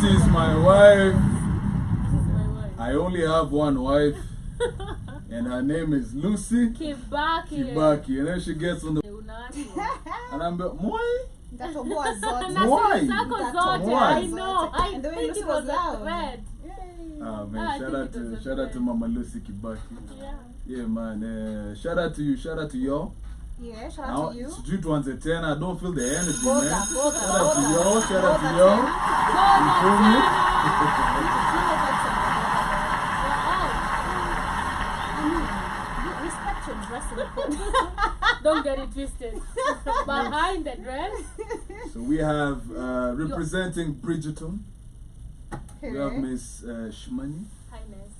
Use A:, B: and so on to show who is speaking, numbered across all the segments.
A: This is my wife.
B: This is my wife.
A: I only have one wife, and her name is Lucy
B: Kibaki.
A: And then she gets on the and I'm like, Moi?
B: Why?
A: Why?
B: I know. I
C: And the way
B: think
C: Lucy
B: it
C: was
B: was
C: loud.
B: red.
A: Ah man,
B: I
A: shout
B: think
A: out
B: it was
A: to
B: red.
A: Mama Lucy Kibaki.
B: Yeah.
A: Yeah man, shout out to you, shout out to y'all.
C: Yeah, shout
A: Now,
C: out to you.
A: due to one's a 10, I don't feel the energy,
C: Both
A: man.
C: are, both are,
A: Shout out to
C: both
A: y'all,
C: are.
A: shout out to
C: Both
A: y'all.
C: are.
A: You feel me?
C: Respect your dressing code.
B: Don't get it twisted. Behind the dress.
A: So we have representing Bridgerton. We have
C: Okay.
A: Miss Shmani.
B: Highness.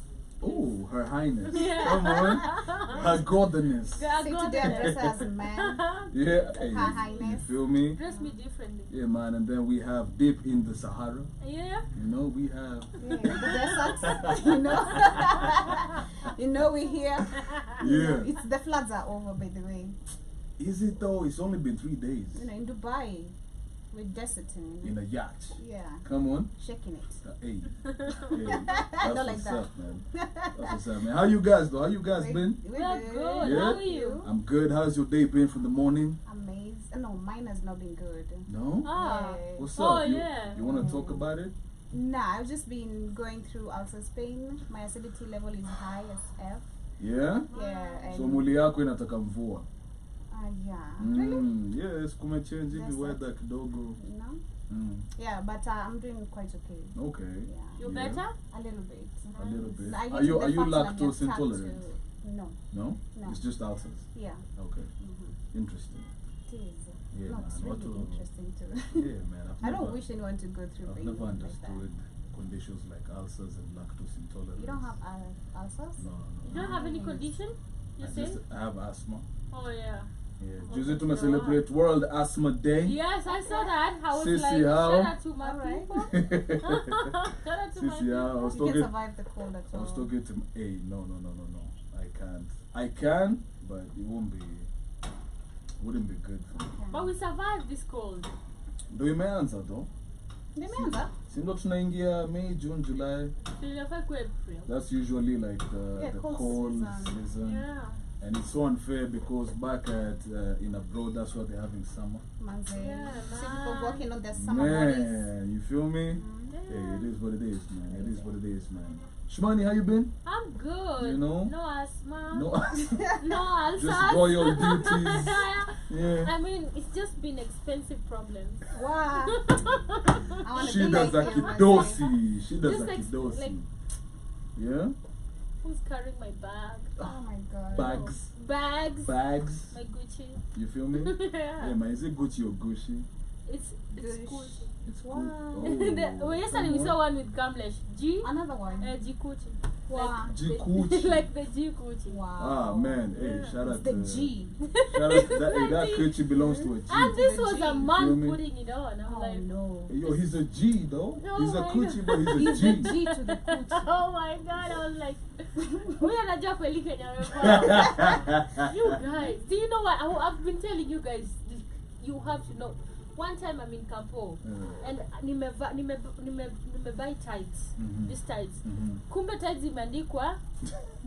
A: Oh, Her Highness.
B: Yeah.
A: Come on. Her godliness.
C: See, today I dress as a man.
A: Yeah. Hey,
C: Her Highness.
A: You feel me?
B: Dress me differently.
A: Yeah, man. And then we have Deep in the Sahara.
B: Yeah.
A: You know, we have.
C: Yeah, the deserts, you know. You know we're here.
A: Yeah.
C: It's the floods are over, by the way.
A: Is it though? It's only been 3 days.
C: You know, in Dubai, we're deserting.
A: In a yacht.
C: Yeah,
A: Come on.
C: shaking it.
A: Hey.
C: I
A: That's
C: don't like
A: what's
C: that.
A: up, man. That's what's up, man. How you guys though? How you guys been?
B: We are good.
A: Yeah?
B: How are you?
A: I'm good. How's your day been from the morning?
C: Amazed. No, mine has not been good.
A: No?
B: Ah.
C: Yeah.
A: What's
B: Oh,
A: up? You,
B: yeah.
A: You want to talk about it?
C: Nah, I've just been going through ulcers pain. My acidity level is high as F.
A: Yeah?
C: Yeah, and
A: So mwili yako inataka mvua.
C: yeah. Really?
A: Yes, kumechange hivi
C: Yes,
A: weather kidogo.
C: You know?
A: Mm.
C: Yeah, but I'm doing quite okay.
A: Okay.
C: Yeah.
B: You
A: Yeah.
B: better?
C: A little bit.
A: A little bit.
C: I
A: Are
C: guess
A: you
C: the
A: are you
C: fact that I'm
A: lactose
C: attached
A: intolerant?
C: to- No.
A: No?
C: No.
A: It's just ulcers.
C: Yeah.
A: Okay. Interesting.
C: It is.
A: Yeah,
C: No, it's
A: man. What
C: really
A: to-
C: interesting too.
A: Yeah, man.
C: I don't wish anyone to go through
A: I've
C: pain
A: never
C: like
A: understood
C: that.
A: conditions like ulcers and lactose intolerance.
C: You don't have ulcers?
A: No,
B: You
A: no.
B: don't have any condition? You say?
A: I have asthma.
B: Oh yeah.
A: Yeah.
B: Oh,
A: Juicy to
B: wow.
A: celebrate World Asthma Day.
B: Yes, I saw that. I was
A: Sissy,
B: like,
A: how?
B: shout out to my
C: Alright.
B: people. Shout out to my
A: Sissy, how? I
B: people.
A: was
C: You can
A: talking.
C: survive the cold at
A: I was
C: all.
A: talking to hey, no. I can't. I can, but it wouldn't be good for me.
B: But we survived this cold.
A: Ndio imeanza though.
C: Nimeanza?
A: Si ndo tunaingia May, June, July.
B: Tunafaa kuwa April.
A: That's usually like
C: Yeah,
A: the
C: cold
A: cold
C: season.
A: season.
B: Yeah.
A: And it's so unfair because back at in abroad, that's what they're having summer.
C: Manze.
B: Yeah,
C: See people
B: man.
C: walking on their summer bodies.
A: Man, you feel me?
B: Yeah.
A: Hey, it is what it is, man. It is what it is, man. Shmani, how you been?
B: I'm good.
A: You know?
B: No asthma.
A: No,
B: No ulcers.
A: just royal duties. Yeah.
B: I mean, it's just been expensive problems.
C: Wow. I wanna
A: She
C: be
A: does a
C: like you, Manze.
A: kidosi. She does
B: Just
A: a
B: like-
A: kidosi.
B: like-
A: Yeah?
B: Who's carrying my bag?
C: Oh my god.
A: Bags.
B: Bags.
A: Bags.
B: My Gucci.
A: You feel me?
B: Yeah.
A: Yeah, man. Is it Gucci or Gucci?
B: It's
C: Gucci.
B: Gucci.
A: It's
C: Wow.
A: good.
B: Well, yesterday we saw one with Kamlesh. G.
C: Another one.
B: G Gucci.
C: Wow.
A: G
B: the-
A: Gucci.
B: like the G Gucci.
C: Wow.
A: Ah, man. Hey,
B: Yeah.
A: shout
C: It's
A: out
C: the
A: to
C: G.
A: Shout out that Gucci belongs to a G.
B: And this
C: The
B: was
C: G.
B: a
A: Feel
B: man
A: me?
B: putting it on. I'm
C: Oh
B: like,
C: no.
A: Yo, he's a G though.
B: Oh
A: He's a
B: my
A: coochie, but he's a
C: He's the
A: G.
C: G to the coochie.
B: oh my god, I was like, huyu anajua kweli Kenya amefanya. You guys, do you know what? I've been telling you guys, you have to know. One time I'm in Campo and nimebuy tights, these tights. Kumbe tights imeandikwa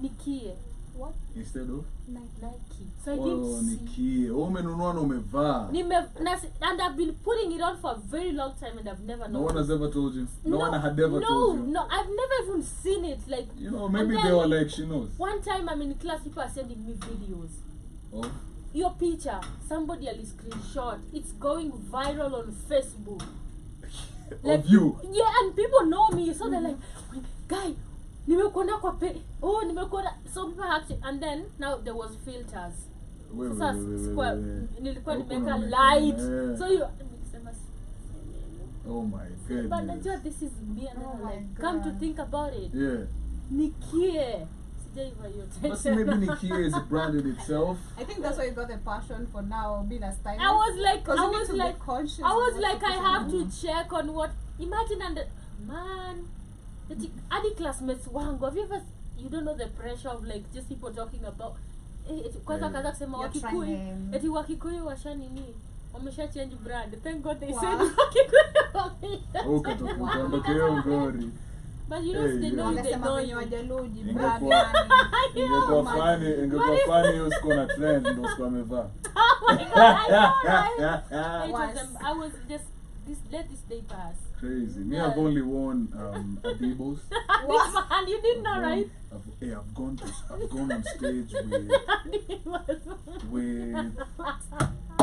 B: Nikie. What?
A: Instead of
B: Nike. So I
A: oh,
B: didn't see.
A: nikie. Umenunua na umevaa.
B: And I've been putting it on for a very long time and I've never
A: No
B: known.
A: one has ever told you. No one had ever
B: no,
A: told you.
B: No, I've never even seen it. Like,
A: You know, maybe
B: and
A: they
B: then
A: were like, she knows.
B: one time I'm in class, people are sending me videos.
A: Oh,
B: Your picture, somebody will screenshot. It's going viral on Facebook.
A: of you.
B: Yeah, and people know me, so they're like, guy, nimekuona kwa nimekuona. So people actually, and then now there was filters.
A: Wait.
B: Sasa nilikuwa
A: Huko
B: nimeka
A: unaonekana,
B: light.
A: yeah.
B: So you
A: Oh my
B: but
A: goodness.
B: najua this is me and
C: Oh
B: I'm
C: my
B: like, come to
C: God.
B: think about it.
A: Yeah.
B: Nikie. Sijaiva hiyo
A: But see, maybe Nikie is branded itself.
C: I think that's why you got the passion for now being a stylist.
B: I was like,
C: Because you need to be conscious.
B: I
C: of
B: was
C: what
B: like,
C: you
B: I
C: put
B: have
C: on.
B: to check on what. Imagine man, adi classmates wangu. Have you ever? You don't know the pressure of like just people talking about. Kwanza kaza kusema
C: You're
B: Wakikuyu,
C: trying them.
B: eti Wakikuyu washanini. wamesha change brand. Thank God they
C: Wow.
B: said
A: Okay, tokeo ngori.
B: but you know they know they
C: Wangesema
B: know
C: wenye
B: you.
C: wajaluji
A: Ingekuwa-
C: brand nani.
A: Ingekuwa funny hiyo siku na trend ndo siku amevaa.
B: Oh my God, I
C: Once.
B: I was just let this day pass.
A: Crazy. Me,
B: Yeah.
A: I've only worn Adibos.
B: And you didn't know, right?
A: I've gone on stage with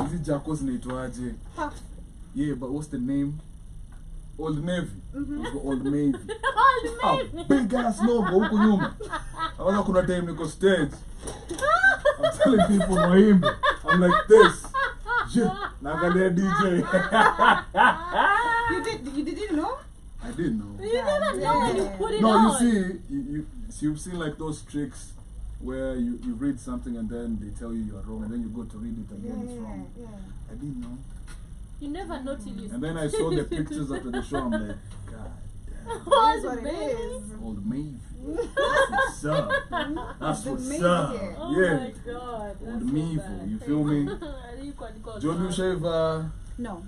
A: hizi jackos naitwaje?
C: Huh.
A: Yeah, but what's the name? Old Navy. It was Old Navy.
B: Old Navy.
A: Big ass logo huko nyuma. Hawana kuna time niko stage. I'm telling people waimbe. I'm like this. Yeah, naangalia DJ.
C: You didn't know?
A: I didn't know.
B: You never know when you put it
A: No,
B: on.
A: you see, you've seen like those tricks where you read something and then they tell you are wrong and then you go to read it again, it's wrong.
C: Yeah.
A: I didn't know.
B: You never know till you
A: And then I saw the pictures after the show, I'm like, God damn.
C: That's what it
B: baby.
C: is.
A: Old Maeve. That's what's up. That's
C: The
A: what's
C: Maeve
A: up.
C: here.
B: Oh
A: Yeah.
B: my God.
A: Old
B: that's so
A: Maeve,
B: bad.
A: you feel me?
B: You can call
A: John, you
B: it.
A: shave
C: No.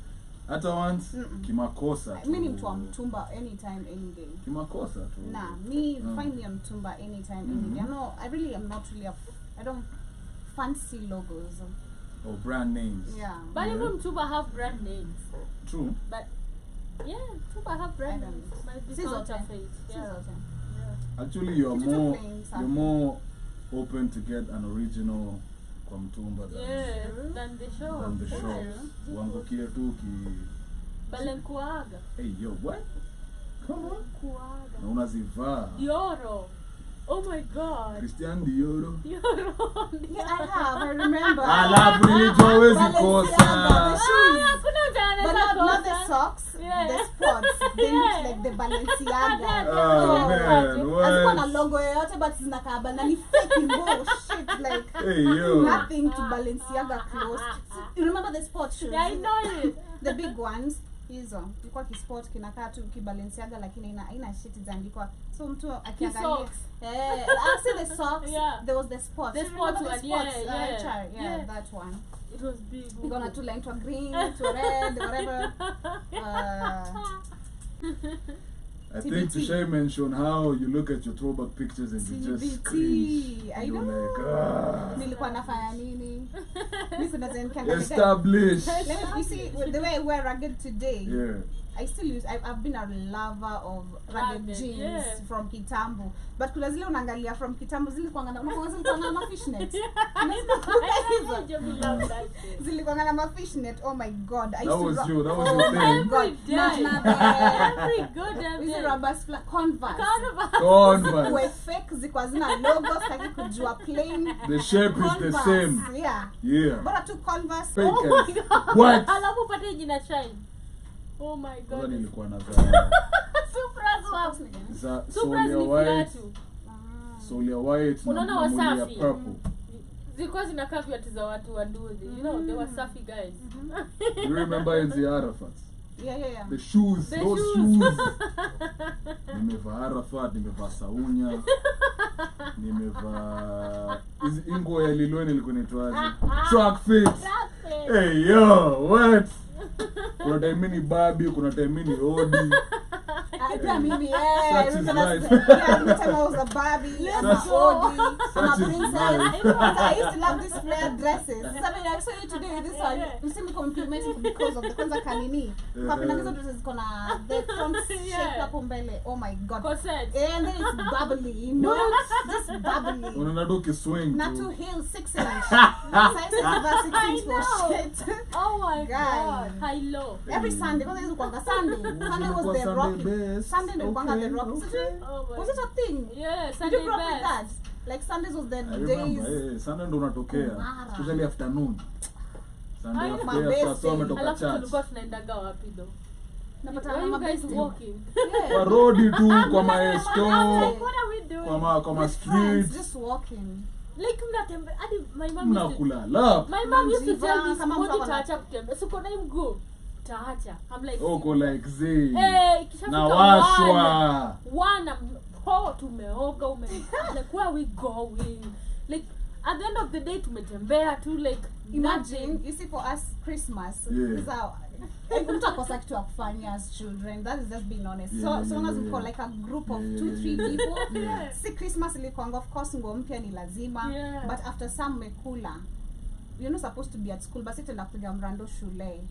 A: hata once?
C: Mm-mm.
A: Kimakosa tu.
C: Mimi ni mtu wa mtumba anytime, any day.
A: Kimakosa tu.
C: Nah, me find me on mtumba anytime, any day. No, I really am not really I don't fancy logos.
A: Or brand names.
C: Yeah.
B: But
A: Yeah.
B: even Tuba have brand names.
A: True.
B: But yeah, Tuba have brand
C: I don't
B: names.
C: know.
B: Might be
C: Sizote.
B: counterfeit. Yeah.
C: Sizote.
B: Yeah.
A: Actually, you're
C: Kitu tu
A: more
C: plain,
A: you're more open to get an original kwa mtumba
B: Yeah, than the show.
A: than the
B: Yeah.
A: show. Uangukie tu ki.
B: Balenkuaga.
A: Hey yo, what? Come on.
B: Kuaga.
A: Na unazivaa.
B: Dioro. Oh my God.
A: Christian Dioro.
B: Dioro.
C: Yeah, I have. I remember.
A: Alafu nilijua hawezi
C: Balenciaga, the
A: kosa.
C: shoes.
B: Hakuna mtu
C: But
B: anaweza
C: not the
B: kosa.
C: socks,
B: Yeah.
C: the sports. They look
B: Yeah.
C: like the Balenciaga.
A: Oh man,
C: Hazikuwa na
A: what?
C: logo yoyote but zinakaa na ni fake bullshit like
A: Hey yo.
C: nothing to Balenciaga clothes. You remember the sports shoes?
B: Yeah, I know it.
C: The big ones. Hizo ilikuwa kisport kinakaa tu kibalenciaga lakini haina shit zaandikwa so mtu akiangalia
B: Kisocks.
C: I see the socks.
B: Yeah.
C: There was the sports.
B: The
C: You remember
B: sports
C: the
B: one,
C: sports,
B: yeah,
C: HR,
B: yeah.
C: that one.
B: It was big.
C: You're gonna two line to green to red whatever.
A: I think
C: TBT.
A: Tushai mentioned how you look at your throwback pictures and you just cringe.
C: I
A: You're
C: know.
A: like,
C: Nilikuwa nafanya nini? Mimi kuna zen kanga.
A: established.
C: You see the way I wear ragged today.
A: Yeah.
C: I still use I've been a lover of ragged
B: Ragged,
C: jeans
B: yeah.
C: from kitambo. But kuna zile unaangalia from kitambo zilikuwa na fishnet. Zilikuwa na mafishnet. Oh my god. I
A: That
C: used
A: was
C: to
A: you. That was
C: oh
A: your
C: my
A: thing.
C: god.
B: Every day.
C: Every
B: Every goddamn
C: Hizi
B: day.
C: rubber Converse.
A: Converse.
C: Kuwe fake zikuwa zina logo sitaki kujua plain.
A: The shape is the
C: Converse.
A: same.
C: Yeah.
A: Yeah.
C: Bora tu Converse.
A: Fake
B: Oh my
A: as-
B: God.
A: What?
B: Alafu pate jina shine. Oh my
A: Kwanza
B: God.
A: nilikuwa na
B: Supras wa.
A: za
B: Supras
A: Solia
B: ni
A: White,
B: viatu.
A: Solia White na
B: Unaona
A: Mulia
B: Wasafi.
A: Purple.
B: Zilikuwa zinakaa viatu za watu waduzi. You know, they were Safi guys.
A: You remember in the Arafat?
C: Yeah.
A: The shoes,
B: The
A: those
B: shoes.
A: shoes. Nimevaa Arafat, nimevaa Saunya. Nimevaa hizi nguo ya Lilweni ilikuwa inaitwaje? Track fit. Hey yo, what? Kuna time mini Barbie, kuna time mini Odi.
C: Pia mimi
A: Such is
C: remember
A: life.
C: every time I was a Barbie, I'm a
A: Such-
C: Odie, I'm a
A: such is
C: princess.
A: life.
C: I used to love these flared dresses. So when I saw you today with this one,
B: Yeah.
C: you see me complimenting because of the kwanza kanini. Kwa pina hizo dresses kona the front shape
B: Yeah.
C: hapo mbele. Oh my god.
B: Corset.
C: And then it's bubbly, you know? Just bubbly.
A: Unaenda tu kiswing
C: Not
A: tu.
C: to heel 6 inch. Size is about 6
B: I
C: inch for
B: know.
C: shit.
B: Oh my
C: Guy.
B: God. High low.
C: Every Sunday, kwanza hizo kwanga Sunday. Sunday was the
A: Sunday
C: rocky.
A: best.
C: Sunday ndio kwanga the rocky.
B: Oh my
C: Was it a thing?
B: Yeah,
C: Did
B: Sunday
C: you grow up with
B: best.
C: that? Like Sundays was the
A: I
C: days.
A: remember, Sunday ndo unatokea.
C: Kung'ara.
A: Especially afternoon. Sunday
B: I know.
A: after
C: My
A: so
C: best
A: ametoka
B: Alafu
A: church.
B: tulikuwa tunaendaga wapi though?
C: Napata
B: Were
C: na
B: you guys
C: mabesti.
B: walking?
C: Yeah.
A: Kwa road tu, kwa maesto,
B: What are we doing?
A: kwa ma
C: With friends,
A: streets.
C: just walking.
B: Like mnatembe hadi my mom used to
A: Mnakula lap.
B: my mom used to tell me
C: Kama mtu
B: siku
C: ako na-
B: taacha kutembea. Siko na hii mguu. Taacha. I'm like
A: Uko like zee.
B: ikishafika
A: Na washwa.
B: one tumeoga I'm like where are we going? Like at the end of the day tumetembea tu like
C: Imagine, you see, for us Christmas,
A: Yeah.
C: is our mtu akosa kitu ya kufanya as children. That is just being honest.
A: Yeah,
C: So
A: yeah,
C: long as
A: yeah,
C: we call
A: yeah.
C: like a group of
A: Yeah,
C: 2-3
A: yeah, yeah.
C: people.
A: Yeah.
C: Si Christmas ilikuanga, of course nguo mpya ni lazima.
B: Yeah.
C: But after some mekula, you're not supposed to be at school, but tutaenda kupiga mrando shule.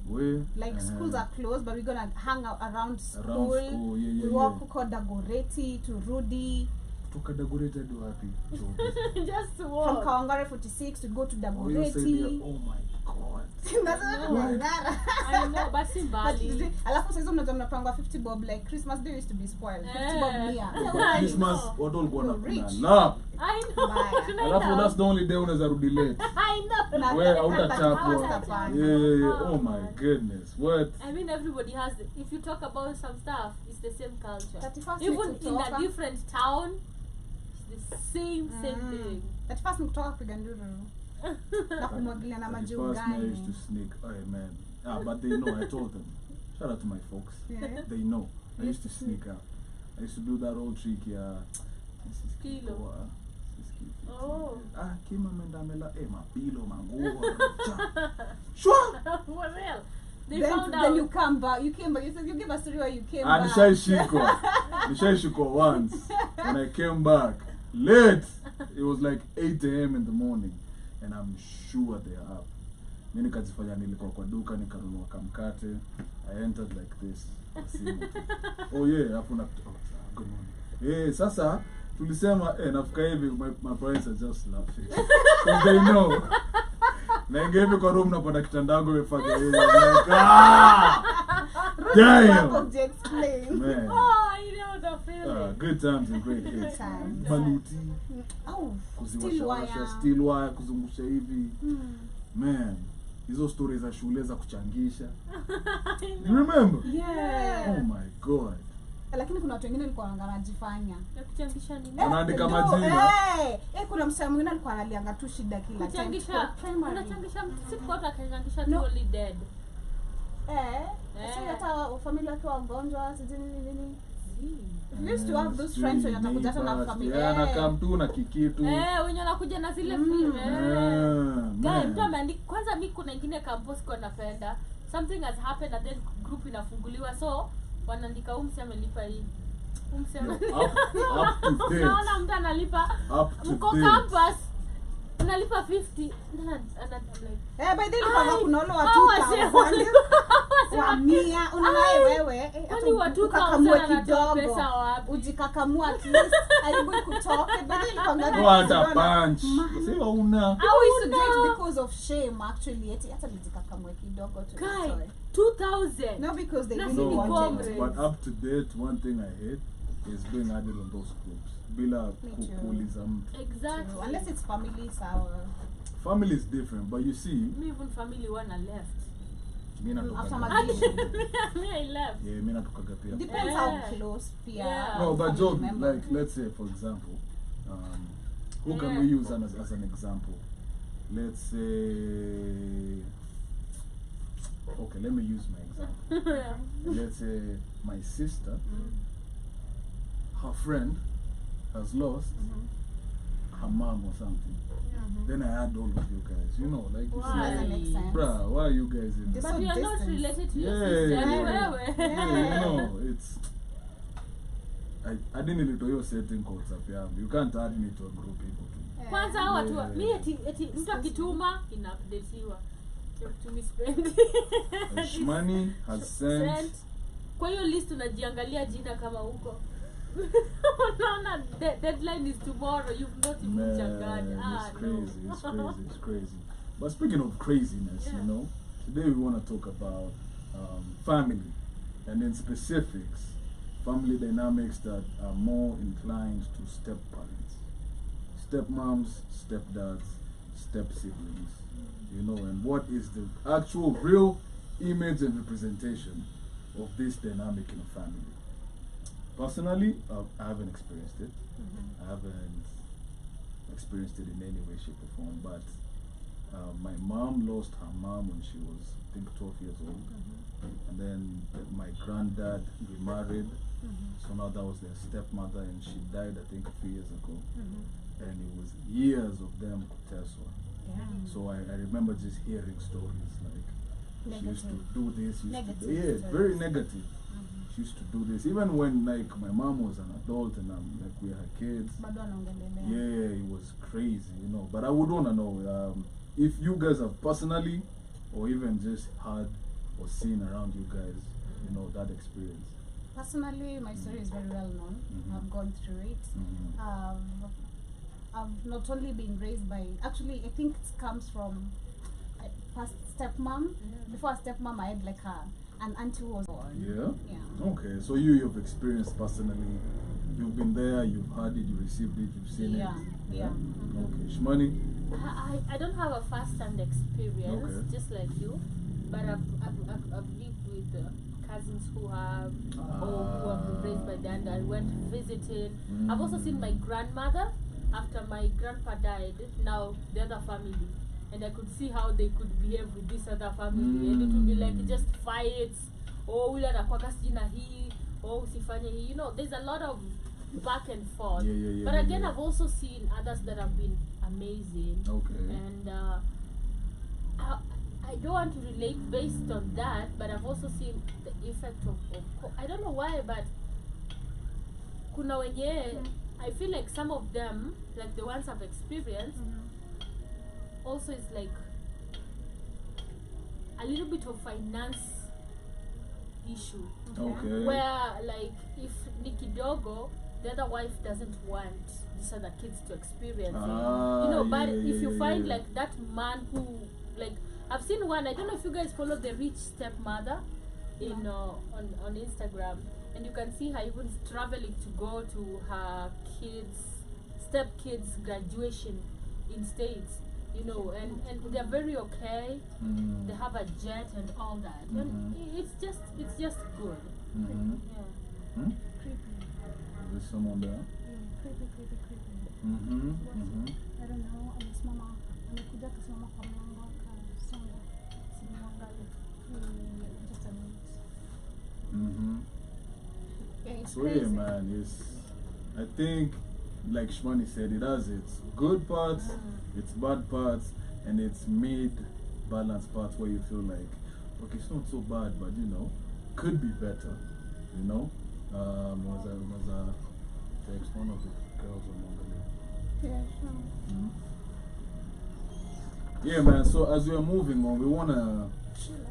A: We,
C: Like schools are closed, but we're gonna hang out around school.
A: school, yeah, yeah,
C: we walk
A: yeah.
C: huko Dagoretti to Rudi.
A: Kutoka Dagoretti hadi wapi?
B: just to
C: From
B: walk.
C: Kawangware 46 to go to
A: Oh, you said yeah.
C: Dagoretti.
A: Oh my god.
C: That's
A: Why?
B: I know, but si mbali.
C: Alafu sasa mnajua mnapanga 50 bob, like Christmas day used to be spoiled. 50 bob mia.
A: Kwa Christmas watu walikuwa
C: You're
A: wanakula
C: rich.
A: lap.
B: I know.
C: Bye.
A: Alafu that's the only day unaweza rudi late.
B: I know.
C: Na-
A: Wewe
C: na-
A: hautachapwa.
C: hautachapwa.
A: Yeah. Oh my goodness. What?
B: I mean, everybody has. If you talk about some stuff, it's the same culture.
C: 31st
B: Even
C: ni
B: in a
C: kutoka.
B: different town, it's the same thing.
C: At first ni kutoka kupiga nduru. Na kumwagilia na maji
A: First I used to
C: ugani.
A: sneak. Oh man. But they know. I told them. Shout out to my folks.
C: Yeah.
A: They know. I used to sneak out. I used to do that old trick. Yeah.
B: Kilo. Oh.
A: Kima mendamela. Mapilo manguo. Shwa.
B: For real. They
C: Then,
B: found
C: then
B: out.
C: you come back. You came back. You said you give a story where you came back.
A: Nishaishikwa once. When I came back late, it was like 8 a.m. in the morning, and I'm sure they are up. Mimi nikajifanya nilikuwa kwa duka nikanunua kamkate. I entered like this. Simu. Oh yeah, hapo na good morning. Sasa tulisema nafika hivi, my parents are just laughing. Because they know. Naingia hivi kwa room napata kitanda yangu imefanya hivi. Damn.
C: Explain.
A: Man.
B: Oh, I know the feeling.
A: Good times and great hits.
C: Times.
A: Baluti,
C: Oh, still
A: kuziwasha
C: wire.
A: steel wire, kuzungusha hivi. Man, hizo stories za shule za kuchangisha. You remember?
C: Yeah.
A: Oh my god.
C: Lakini kuna watu wengine walikuwa wanajifanya.
B: Ya kuchangisha nini?
A: Wanaandika
C: No,
A: majina.
C: kuna msemo mwingine alikuwa analianga tu shida kila time.
B: Kuchangisha.
C: Primary.
B: Unachangisha mtu si kwa akachangisha tu
C: No.
B: only dead.
C: Sasa hata familia wakiwa wagonjwa sijui nini.
B: See.
C: We used to have those friends wenye watakuja hata na familia.
A: Yeah, anakaa mtu na kikitu.
B: Wenye wanakuja na zile film. Guy,
A: Man.
B: mtu ameandika kwanza mimi kuna ingine campus kwa napenda. Something has happened and then group inafunguliwa so wanaandika umsi amelipa hii. Umsi
A: Yo,
B: amelipa.
A: up to date.
B: Naona mtu analipa
A: Up to
B: mko
A: date.
B: campus unalipa 50.
C: By the way kama kuna wale
B: Hao
C: watu
B: wase-
C: wa mia unaona wewe
B: Kwani watu
C: ukakamue
B: wanatoa pesa
C: kidogo
B: wapi?
C: ujikakamua at least aibu kutoke by the way
A: No hata punch. Sema una.
C: I used to do it because of shame actually hata nijikakamue kidogo tu
B: Guy,
C: sorry
B: 2000.
C: no because they
B: No,
C: really
B: ni
C: wanted
B: comrades.
A: But up to date, one thing I hate is being added on those groups. Bila
C: too.
A: kuuliza mtu.
B: Exactly.
C: unless it's family sawa
A: Family is different, but you see,
B: Me even family wanna left.
A: mimi
C: after
A: natoka.
C: mazishi
B: Me I left.
A: Yeah, mimi natoka pia.
C: depends how close pia
B: Yeah.
A: No, but
C: family
A: Job,
C: member.
A: like let's say for example, who can we use as an example? Let's say, okay, let me use my example. Let's say my sister, her friend has lost her mom or something. Then I add all of you guys. You know, like it's
B: Why?
C: Doesn't make sense.
A: bruh, why are you guys in this?
C: This-
B: But
C: So
B: we are not
C: distance.
B: related to your
A: Yeah,
B: sister.
A: yeah,
B: Ni
A: yeah.
B: wewe.
A: Yeah, you know, it's I didn't need your setting codes up here. You can't add me to a group people too.
B: Kwanza hao watu
A: Yeah.
B: mi eti mtu akituma inaupdateiwa. To me spend.
A: Money has sent.
B: Sent. Kwa hiyo list unajiangalia jina kama huko. Unaona deadline is tomorrow. You've not even
A: Man,
B: changanya.
A: it's crazy, it's crazy, it's crazy. But speaking of craziness, you know, today we want to talk about family, and in specifics, family dynamics that are more inclined to step parents, stepmoms, stepdads, step siblings, you know, and what is the actual real image and representation of this dynamic in a family. Personally, I haven't experienced it. I haven't experienced it in any way, shape, or form. But my mom lost her mom when she was, I think, 12 years old. And then my granddad remarried. So now that was their stepmother, and she died, I think, a few years ago. and it was years of them Tesla. So I remember just hearing stories like she used to do this, very negative. She used to do this even when like my mom was an adult and like we had kids. Yeah, it was crazy, you know. But I would want to know if you guys have personally or even just heard or seen around you guys, you know, that experience.
C: Personally, my story is very well known. I've gone through it. I've not only been raised by, actually I think it comes from a past stepmom. Before a stepmom, I had like an auntie who was born.
A: Yeah? Okay, so you've experienced personally, you've been there, you've heard it, you received it, you've seen it.
C: Yeah.
A: Okay, Shmani?
B: I don't have a first-hand experience, just like you, but I've lived with cousins who have, or who have been raised by them. I went visiting. I've also seen my grandmother after my grandpa died. Now the other family, and I could see how they could behave with this other family, and it would be like just fights. Oh, ule anakuwaga sijui na hii, oh usifanye hii. You know, there's a lot of back and forth. But again, I've also seen others that have been amazing.
A: Okay.
B: And I don't want to relate based on that, but I've also seen the effect of I don't know why, but kuna wenye, I feel like some of them, like the ones I've experienced, also is like a little bit of finance issue.
A: Okay.
B: Where like if Nikidogo, the other wife doesn't want these other kids to experience it. You know, but if you find like that man who, like, I've seen one, I don't know if you guys follow the rich stepmother in on Instagram, and you can see her even traveling to go to her stepkids graduation in States, you know, and they're very okay. They have a jet and all that, and it's just good. Yeah.
A: There's someone there.
C: Creepy. I don't know, amesimama, amekuja kusimama kwa mlango akasonga. Simwangalie. Just a minute. It's
A: So
C: crazy.
A: yeah, man, I think, like Shmani said, it has its good parts, its bad parts, and its mid-balanced parts where you feel like, okay, it's not so bad, but you know, could be better, you know. Was a text one of the girls on Mongolia.
C: Yeah, sure.
A: Yeah, man. So as we are moving on, we wanna. Yeah.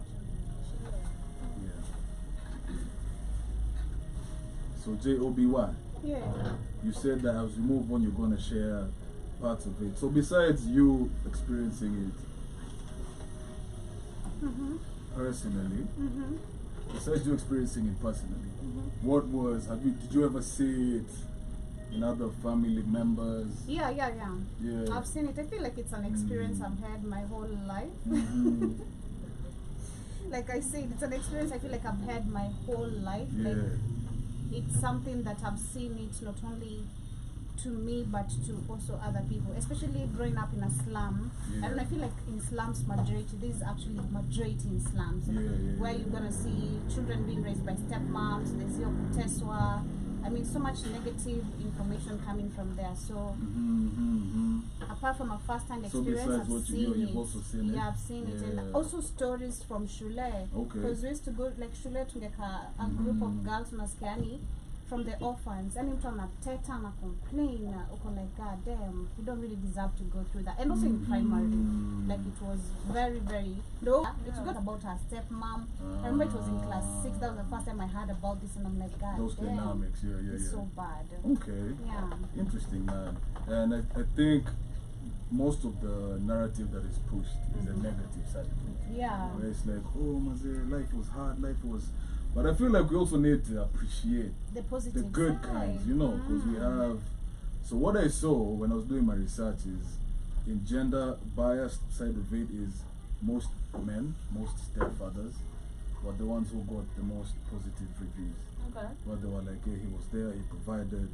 A: So JOBY.
C: Yeah.
A: You said that as we move on, you're gonna share parts of it. So besides you experiencing it personally, besides you experiencing it personally, what was? Did you ever see it in other family members?
C: Yeah.
A: Yeah.
C: I've seen it. I feel like it's an experience I've had my whole life. Like I said, it's an experience I feel like I've had my whole life.
A: Yeah.
C: Like it's something that I've seen it not only to me but to also other people, especially growing up in a slum. I don't know, I feel like in slums majority, this is actually majority in slums, where you're gonna see children being raised by stepmoms, there's your kuteswa. I mean, so much negative information coming from there. So apart from a first-hand experience, I've seen it.
A: You've also seen it.
C: Yeah, I've seen it, and also stories from shule. Because we used to go like shule to get a group of girls maskiani from the orphans. And mtu anateta na complain, uko like, God damn, you don't really deserve to go through that. And also in primary, like it was very, very low. It got about her stepmom. I remember it was in class 6. That was the first time I heard about this, and I'm like, God
A: those
C: damn,
A: dynamics,
C: it's so bad.
A: Okay.
C: Yeah.
A: Interesting, man. And I think most of the narrative that is pushed is the negative side of it.
C: Yeah.
A: Where it's like, oh, Maze, life was hard, life was. But I feel like we also need to appreciate
C: The positive
A: the good
C: side.
A: kinds, you know, because we have. So what I saw when I was doing my research is, in gender biased side of it is most men, most stepfathers, were the ones who got the most positive reviews.
B: Okay.
A: Where they were like, hey, he was there, he provided,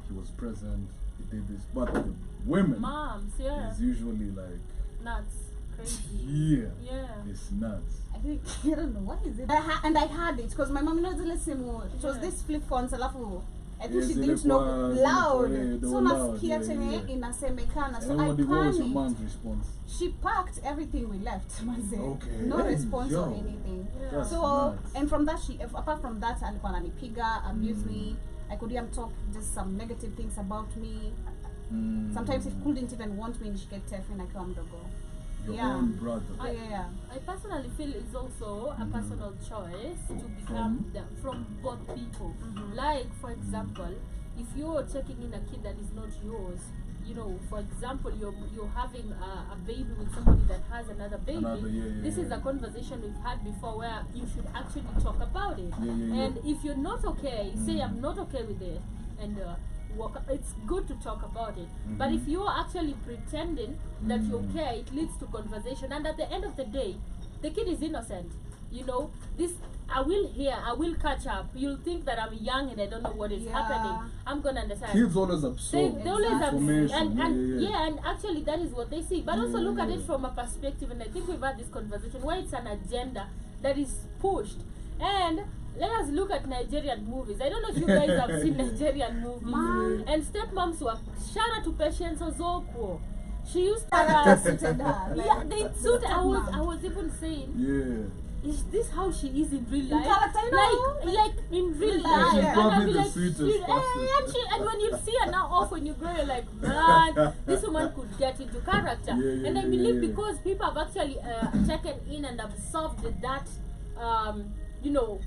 A: he was present, he did this. But the women
B: Moms,
A: is usually like,
B: nuts, crazy.
A: yeah, it's nuts.
C: I think, I don't know, what is it? And I had it because my mom knows the lesson. It was this flip phones, alafu I think she didn't know loud. So nasikia chenye inasemekana. So I
A: what was your
C: panicked.
A: mom's response?
C: She packed everything we left, manze.
A: Okay.
C: No response
A: Yo.
C: or anything.
A: That's
C: So
A: nuts.
C: and from that apart from that alikuwa ananipiga, abuse me. I could hear him talk just some negative things about me. Sometimes he couldn't even want me nishike tefe na kiwa mdogo.
A: Your own brother.
B: I personally feel it's also a personal choice to become from both people. Like, for example, if you're taking in a kid that is not yours, you know, for example, you're having a baby with somebody that has another baby. This is a conversation we've had before where you should actually talk about it. And if you're not okay, say I'm not okay with it, and it's good to talk about it. But if you're actually pretending that you're okay, it leads to conversation. And at the end of the day, the kid is innocent. You know, this I will catch up. You'll think that I'm young and I don't know what is happening. I'm gonna understand.
A: Kids always absorb
B: they always
A: information.
B: and actually that is what they see. But also look at it from a perspective, and I think we've had this conversation where it's an agenda that is pushed. And let us look at Nigerian movies. I don't know if you guys have seen Nigerian movies. And stepmoms were shout out to Patience Ozokwo. She used to
C: suited her.
B: yeah, they suit. I was even saying, is this how she is in real life? Like in real life.
A: She's
B: And
A: probably
B: I'll be
A: the
B: like,
A: sweetest.
B: and when you see her now off when you grow, you're like, man, this woman could get into character. And I believe because people have actually taken in and absorbed that, you know,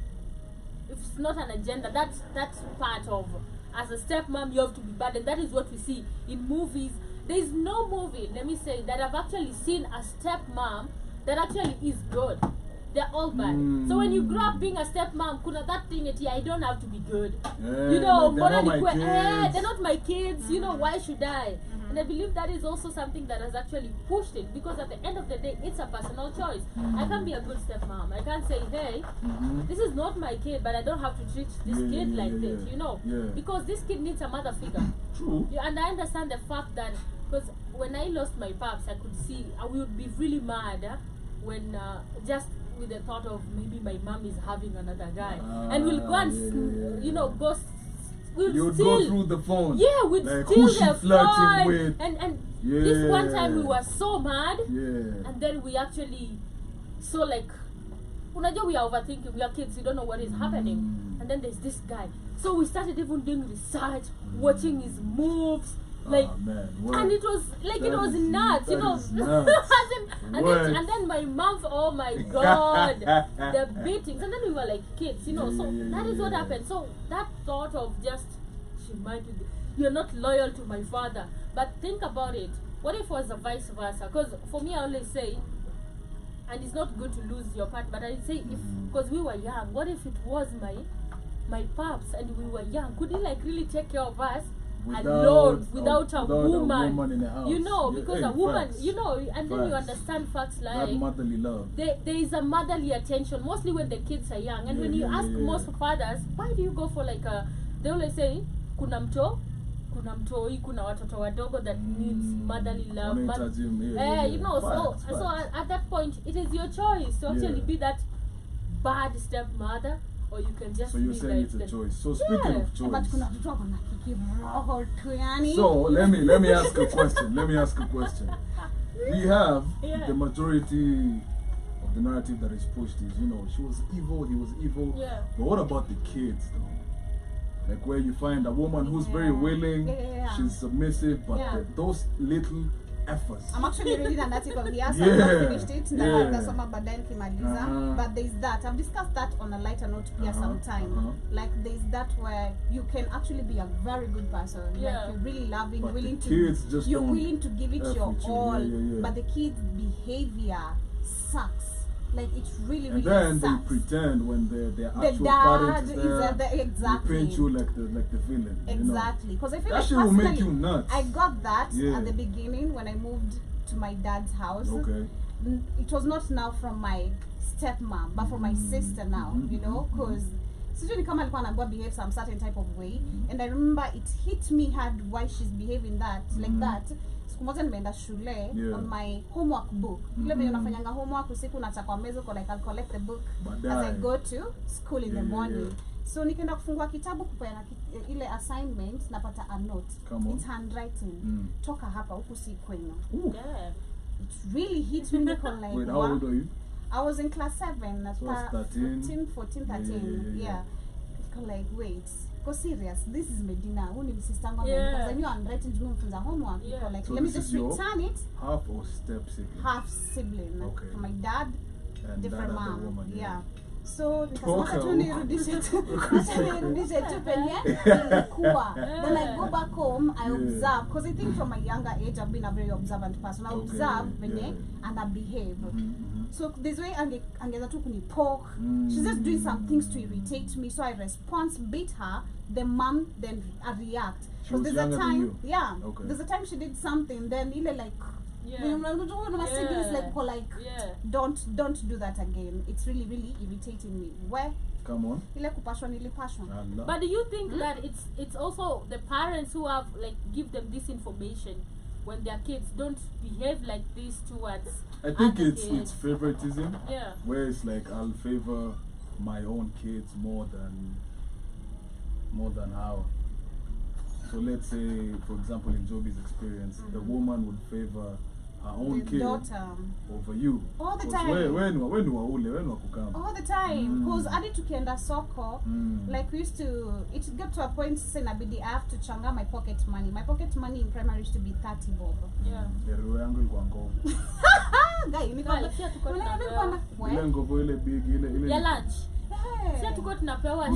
B: if it's not an agenda, that's part of, as a stepmom, you have to be bad. And that is what we see in movies. There is no movie, let me say, that I've actually seen a stepmom that actually is good. They're all bad. So when you grow up being a stepmom, kuna that thing that I don't have to be good. You know,
A: like
B: they're not my kids. You know, why should I? And I believe that is also something that has actually pushed it, because at the end of the day, it's a personal choice. I can't be a good stepmom. I can't say, hey, this is not my kid, but I don't have to treat this kid like this, you know, because this kid needs a mother figure.
A: True.
B: And I understand the fact that, because when I lost my paps, I could see I would be really mad when with the thought of maybe my mom is having another guy, and we'll go and you know we'll
A: go through the phone.
B: Yeah, we'd
A: like
B: steal
A: who she
B: their
A: flirting
B: phone.
A: with.
B: And this one time we were so mad, and then we actually like, unajua, we are overthinking. We are kids, we don't know what is happening, and then there's this guy. So we started even doing research, watching his moves. Like, and it was like it was nuts, you know. and then my mom, oh my god, the beatings, and then we were like kids, you know. So that is what happened. So that thought of just, she might be, you're not loyal to my father. But think about it. What if it was a vice versa? Because for me, I always say, and it's not good to lose your part, but I say, if because we were young, what if it was my paps and we were young? Could he like really take care of us? Without a woman
A: in the house.
B: You know, because a woman,
A: facts.
B: you know, and then you understand facts like
A: that motherly love.
B: There is a motherly attention, mostly when the kids are young. And when you ask most fathers, why do you go for like they always say, kuna mtoi, kuna watoto wadogo that needs motherly love. You know, so at that point, it is your choice to actually be that bad stepmother, or you can just.
A: So you're saying
B: like
A: it's a choice. So speaking of choice.
C: So
A: let me ask a question. We have the majority of the narrative that is pushed is, you know, she was evil, he was evil. But what about the kids though? Like where you find a woman who's very willing, she's submissive, but those little efforts.
C: I'm actually reading an article here, so I've not finished it. But there's that. I've discussed that on a lighter note here sometime. Like there's that where you can actually be a very good person. Like you're really loving,
A: but
C: willing
A: to
C: you're willing to give it your all. But the kid's behavior sucks. Like it really
A: and then
C: sucks.
A: They pretend when the actual
C: dad
A: parent is there,
C: exactly.
A: They paint you like the villain.
C: Exactly, because I feel
A: that
C: like
A: shit will make you nuts.
C: I got that at the beginning when I moved to my dad's house.
A: Okay.
C: It was not now from my stepmom, but from my sister now. You know, because sijui kama alikuwa anaambiwa behave some certain type of way, and I remember it hit me hard why she's behaving like that. Siku moja nimeenda shule on my homework book. Ile vile unafanyanga homework usiku unachapa meza, like I'll collect the book as I go to school in the morning. So nikaenda kufungua kitabu kupeana ile assignment napata a note. It's handwriting. Toka hapa huku si kwenu.
B: Yeah.
C: It really hit me like
A: wait, how old are you?
C: I was in class 7,
A: so 13,
C: 14, 13. Yeah. Like, wait, go serious. This is Medina. Who needs sister? Because I knew I'm writing to me from the homework. Like,
A: so
C: let me just return it.
A: Half or step sibling?
C: Half sibling.
A: Okay.
C: My dad,
A: and
C: different mom.
A: Woman,
C: yeah. So
A: okay.
C: Then I go back home, I observe, because I think from a younger age I've been a very observant person. I observe and I behave. So this way angeza tu kunipoke. She's just doing some things to irritate me, so I respond, beat her. The mom then I react. Because there's a time, there's a time she did something, then like don't do that again. It's really, really irritating me. Where?
A: Come on.
B: But do you think that it's also the parents who have like give them this information when their kids don't behave like this towards
A: I think
B: other
A: it's
B: kids?
A: favoritism.
B: Yeah.
A: Where it's like I'll favor my own kids more than how. So let's say, for example, in Joby's experience, the woman would favor her own kid over you.
C: All the time.
A: All
C: the time. Because I need to kenda soko. Like we used to, it got to a point saying I have to changa my pocket money. My pocket money in primary used to be 30 bob.
B: Yeah.
C: Guy,
B: lunch. Sasa tuko tunapewa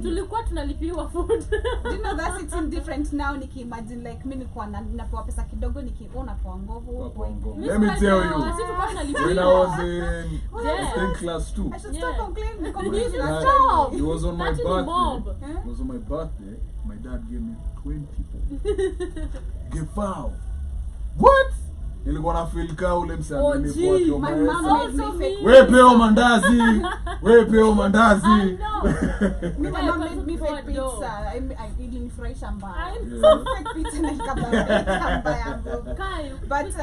B: tulikuwa tunalipiwa food.
C: Do you know that it's indifferent now? Niki imagine like mimi nilikuwa napewa pesa kidogo nikiona kwa ngovu.
A: Let me tell you, when I was in class 2,
C: I should stop complaining.
A: It was on my birthday. It was on my birthday. My dad gave me 20. Give foul. What? Nilikuwa na feel ka ule msanii nilikuwa
C: my mom made me fake.
A: Wewe peo mandazi. Wewe peo mandazi.
C: My mom made me fake pizza. I ilinifurahisha mbaya. Fake pizza nikabaya. But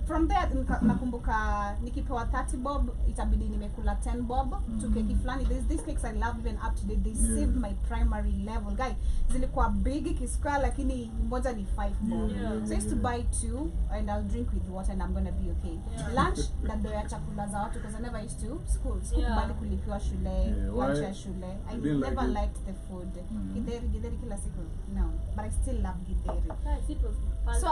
C: from there nakumbuka nikipewa 30 bob itabidi nimekula 10 bob to keki flani. These cakes I love even up to date. They saved my primary level. Guy, zilikuwa big kisquare lakini moja ni 5 bob. So I used to buy 2 and I'll drink with water and I'm gonna be okay. Lunch nadoya chakula za watu because I never used to school bali kulipiwa shule, lunch ya shule. I never liked the food. Githeri kila siku. No, but I still love githeri. So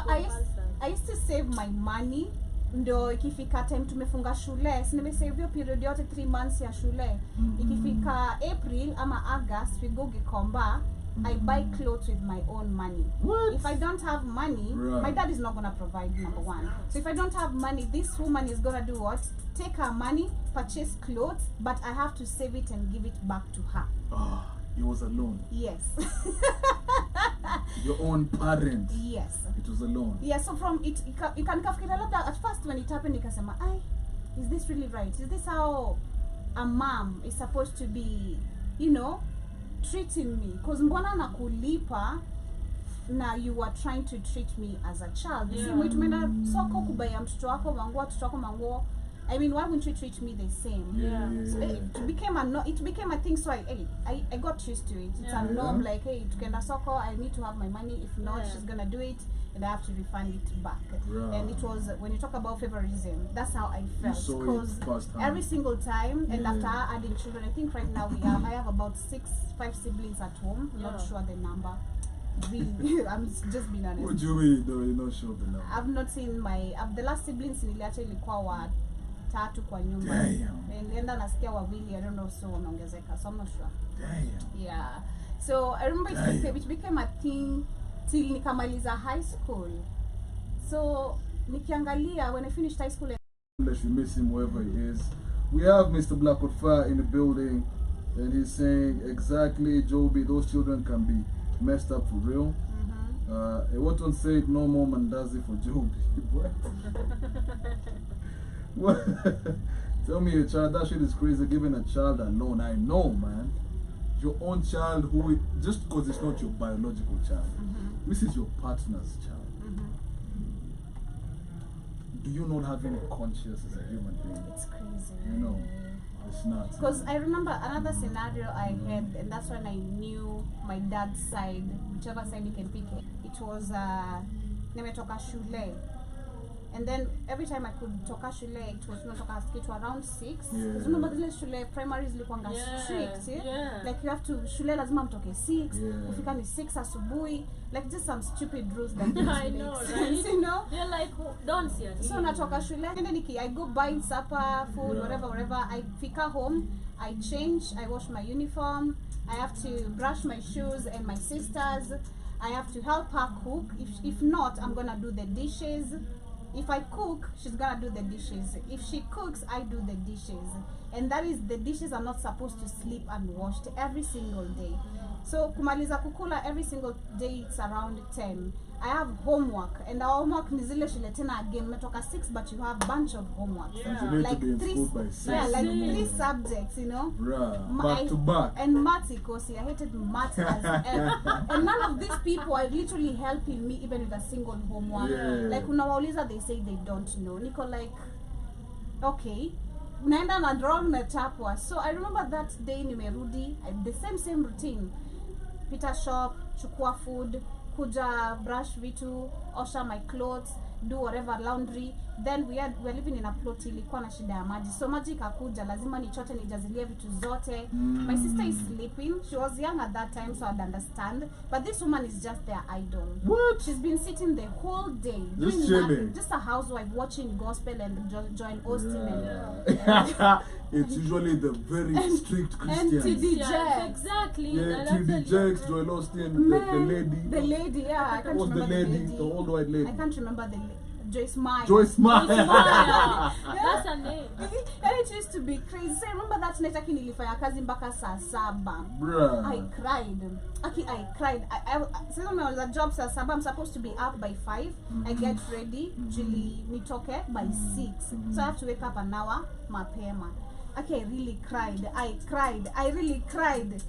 C: I used to save my money. Ndo ikifika time tumefunga shule, si nimesave hiyo period yote 3 months ya shule. Ikifika April ama August we go Gikomba. I buy clothes with my own money.
A: What?
C: If I don't have money, my dad is not going to provide, number one. So if I don't have money, this woman is going to do what? Take her money, purchase clothes, but I have to save it and give it back to her.
A: It was a loan.
C: Yes.
A: Your own parent.
C: Yes.
A: It was a loan.
C: Yeah, so from it, you can at first when it happened, nikasema, is this really right? Is this how a mom is supposed to be, treating me? Because mbona nakulipa na you are trying to treat me as a child. Tumeenda soko kubaya mtoto wako manguo. I mean, why wouldn't you treat me the same? So it became a thing. So I got used to it. It's a norm. Like, hey, tukenda soko, I need to have my money. If not, she's gonna do it, and I have to refund it back. And it was when you talk about favoritism, that's how I felt. Because every single time, and after adding children, I think right now I have about 5 siblings at home. Not sure the number. Really, I'm just being honest.
A: What do you mean though? You're not sure the number?
C: I've not seen the last siblings niliacha ilikuwa wa 3 kwa nyumba. Nilienda nasikia wawili, I don't know, so wameongezeka, so I'm not sure. Yeah. So I remember it became a thing till nikamaliza high school. So nikiangalia when I finished high school,
A: unless you miss him wherever he is, we have Mr. Blackwood Fire in the building, and he's saying exactly, Joby, those children can be messed up for real. What one said, no more mandazi for Joby. What? Tell me, a child, that shit is crazy. Giving a child a loan, I know, man. Your own child, just because it's not your biological child, this is your partner's child. Do you not have any conscience as a human being?
C: It's crazy.
A: It's not.
C: Because I remember another scenario I had, and that's when I knew my dad's side, whichever side you can pick it. It was nimetoka shule. And then every time I could toka shule, it was natoka kitu around 6. Because remember the shule primary zilikuwanga strict. Like you have to, shule lazima mtoke 6, kufika ni 6 asubuhi. Like just some stupid rules that
B: I know, right?
C: You know?
B: You're like, don't see it.
C: So natoka shule, and then I go buy supper, food, whatever. I fika home, I change, I wash my uniform, I have to brush my shoes and my sisters. I have to help her cook. If not, I'm gonna do the dishes. If I cook, she's gonna do the dishes. If she cooks, I do the dishes. And that is, the dishes are not supposed to sleep unwashed every single day. So kumaliza kukula every single day, it's around 10. I have homework, and our homework ni zile shule tena again metoka 6, but you have bunch of homework.
A: You need to be in school by 6.
C: Yeah, like 3 subjects, you know.
A: Back to back.
C: And maths, I hated maths as ever. And none of these people are literally helping me even with a single homework. Like unawauliza, they say they don't know. Nico like, okay. Naenda na wrong na chapwa. So I remember that day nimerudi, the same routine. Pita shop, chukua food, kuja brush vitu, osha my clothes, do whatever laundry. Then we're living in a plot ilikuwa na shida ya maji. So maji ikakuja, lazima nichote nijazilie vitu zote. My sister is sleeping. She was young at that time, so I'd understand. But this woman is just their idol.
A: What?
C: She's been sitting the whole day
A: Just
C: doing
A: chilling.
C: nothing. Just a housewife watching gospel and join Austin
A: It's usually the very strict
C: and
A: Christians.
C: TD
B: Yeah,
C: Jakes.
B: exactly.
A: Yeah, TD Jakes, Joel Austin, the lady.
C: Yeah, I can't
A: What was
C: remember
A: the lady?
C: the lady.
A: The old white lady.
C: I can't remember the Joyce Meyer.
A: Joyce Meyer.
B: That's her name.
C: And it used to be crazy. So I remember that night aki nilifanya kazi mpaka saa 7.
A: Bruh.
C: I cried. I cried. So when I was at job saa 7, I'm supposed to be up by 5. I get ready. Julie nitoke by 6. So I have to wake up an hour mapema. Okay, I really cried. I really cried.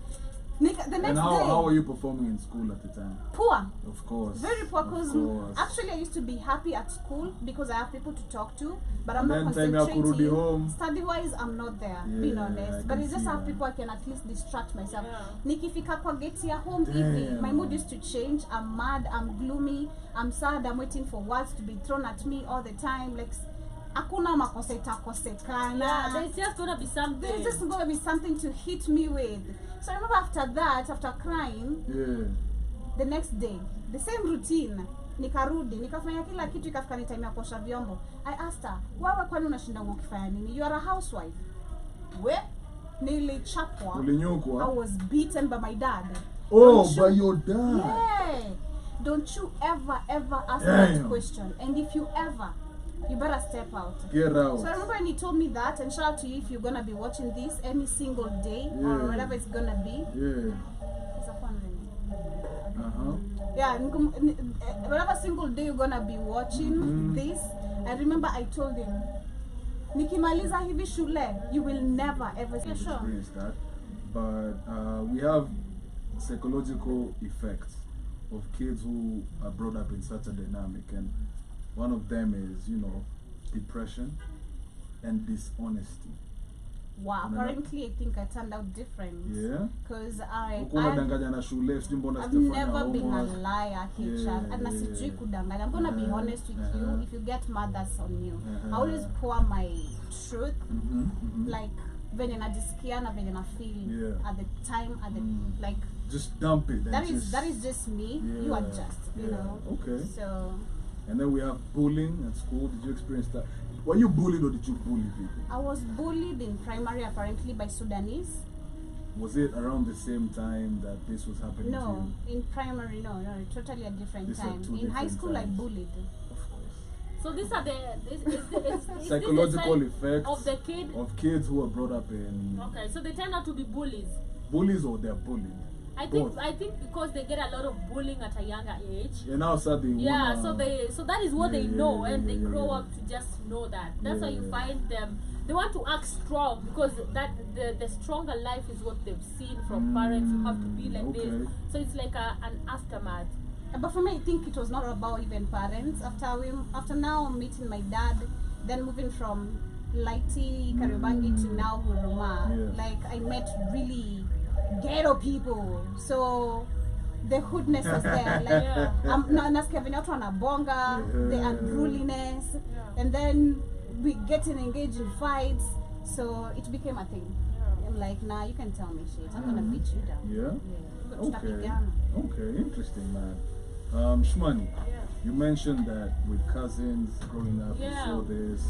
C: The next
A: And how were you performing in school at the time?
C: Poor.
A: Of course.
C: Very poor, because actually I used to be happy at school because I have people to talk to, but I'm not concentrating. Study-wise, I'm not there, being honest. But it's just have people I can at least distract myself. Nikifika kwa gate ya home evening, my mood used to change. I'm mad, I'm gloomy, I'm sad, I'm waiting for words to be thrown at me all the time. Like, hakuna makosa itakosekana.
B: Yeah, there's just gonna be something.
C: There's just gonna be something to hit me with. So I remember after that, after crying, the next day, the same routine, nikarudi, nikafanya kila kitu, ikafika ni time ya kuosha vyombo. I asked her, wewe kwani unashinda ukifanya nini? You are a housewife. Nilichapwa.
A: Ulinyukwa?
C: I was beaten by my dad.
A: Oh, by your dad?
C: Yeah. Don't you ever ask that question. And if you ever, you better step out.
A: Get out.
C: So I remember when he told me that, and shout out to you if you're gonna be watching this any single day or whatever it's gonna be. It's a fun thing. Yeah, whatever single day you're gonna be watching this, I remember I told him, nikimaliza hivi shule, you will never ever
A: experience that. But we have psychological effects of kids who are brought up in such a dynamic, and one of them is, depression and dishonesty.
C: Wow, apparently I think I turned out different.
A: Yeah?
C: Because I've
A: never
C: been a liar, Kisha. And I'm going to be honest with you. If you get mad, that's on you. I always pour my truth, like venye najisikia na venye na feel at the time, like
A: just dump it.
C: That is just me. You adjust, you know.
A: Okay.
C: So.
A: And then we have bullying at school. Did you experience that? Were you bullied or did you bully people?
C: I was bullied in primary, apparently, by Sudanese.
A: Was it around the same time that this was happening to you?
C: No, in primary, no, totally a different time. In high school, I bullied.
A: Of course.
B: So these are the
A: psychological effects
B: of the kid?
A: Of kids who are brought up in...
B: Okay, so they tend not to be bullies.
A: Bullies or they're bullied?
B: I think because they get a lot of bullying at a younger age.
A: And now suddenly
B: so that is what they know, and they grow up to just know that. That's why you find them, they want to act strong because that the stronger life is what they've seen from parents. You have to be like this. So it's like an aftermath.
C: But for me, I think it was not about even parents. After now meeting my dad, then moving from Lighty, Karibangi to now Huruma.
A: Yeah.
C: Like I met really ghetto people. So the hoodness was there. Like nasikia venye watu wanabonga, the unruliness, and then we getting engaged in fights. So it became a thing. I'm like, nah, you can tell me shit. I'm gonna beat you down.
A: Yeah. Okay, interesting, man. Shmani, you mentioned that with cousins growing up, you saw this.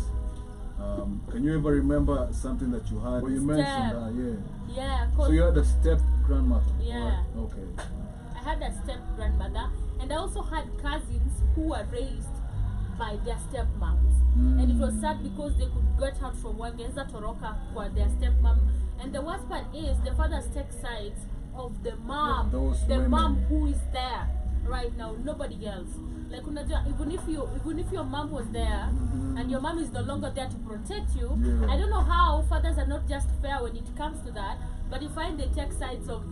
A: Can you ever remember something that you had? Well, you mentioned that,
B: Yeah.
A: So you had a step grandmother.
B: Yeah.
A: Right? Okay.
B: I had a step grandmother, and I also had cousins who were raised by their stepmoms. And it was sad because they could get out from Wangeza Toroka for their stepmom. And the worst part is the fathers take sides of the mom, mom who is there right now, nobody else. Like even if your mom was there and your mom is no longer there to protect you, I don't know how fathers are not just fair when it comes to that, but you find they take sides of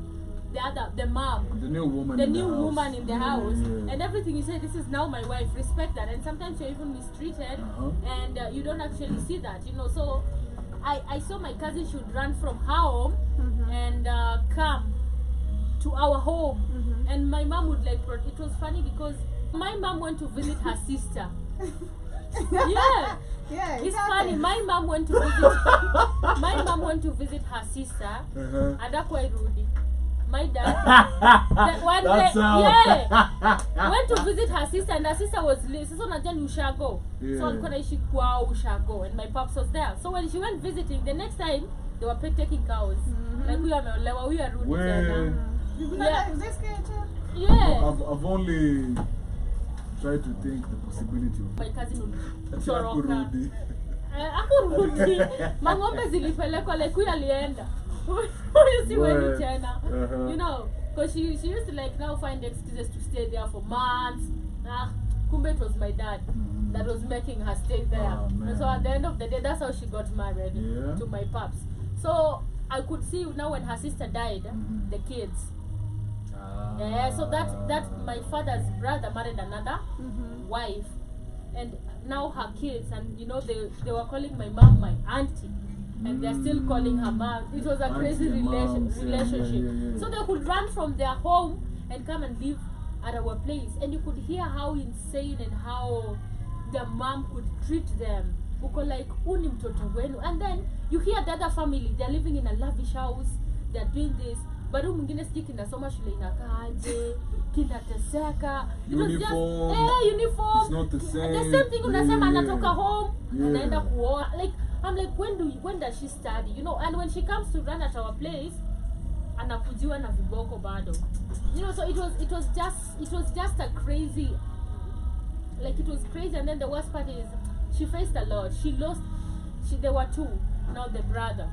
B: the mom,
A: the new woman
B: in the house, and everything you say, this is now my wife, respect that. And sometimes you're even mistreated, and you don't actually see that, you know. So I saw my cousin should run from her home and come to our home, and my mom would like, it was funny because my mom went to visit her sister. It's funny. My mom went to visit her sister, and that's why Rudy, my dad, went to visit her sister, and her sister was so Najani Ushago. So I'm gonna Ushago, and my pops was there. So when she went visiting, the next time they were taking cows. Like we are Rudy.
A: I've only tried to think the possibility of
B: my cousin
A: Kurudi.
B: Akurudi. Mangombe zilipelekwa like huyu alienda. See when you tena. You know, because she used to like now find excuses to stay there for months. Kumbe it was my dad that was making her stay there. And so at the end of the day, that's how she got married to my pops. So I could see now when her sister died, the kids. So that my father's brother married another wife, and now her kids, and you know they were calling my mom my auntie, and they're still calling her mom. It was a crazy relationship. So they could run from their home and come and live at our place, and you could hear how insane and how the mom could treat them. Uko like uni mtoto wenu, and then you hear the other family, they're living in a lavish house, they're doing this. But mwingine siki kinasoma shule inakaaje, kinateseka.
A: Uniform.
B: Uniform.
A: It's not the same.
B: The same thing unasema anatoka home, anaenda kuoa. Like I'm like, when does she study? You know, and when she comes to run at our place, anakujiwa na viboko bado. You know, so it was just a crazy, like it was crazy. And then the worst part is she faced a lot. There were two. Now the brother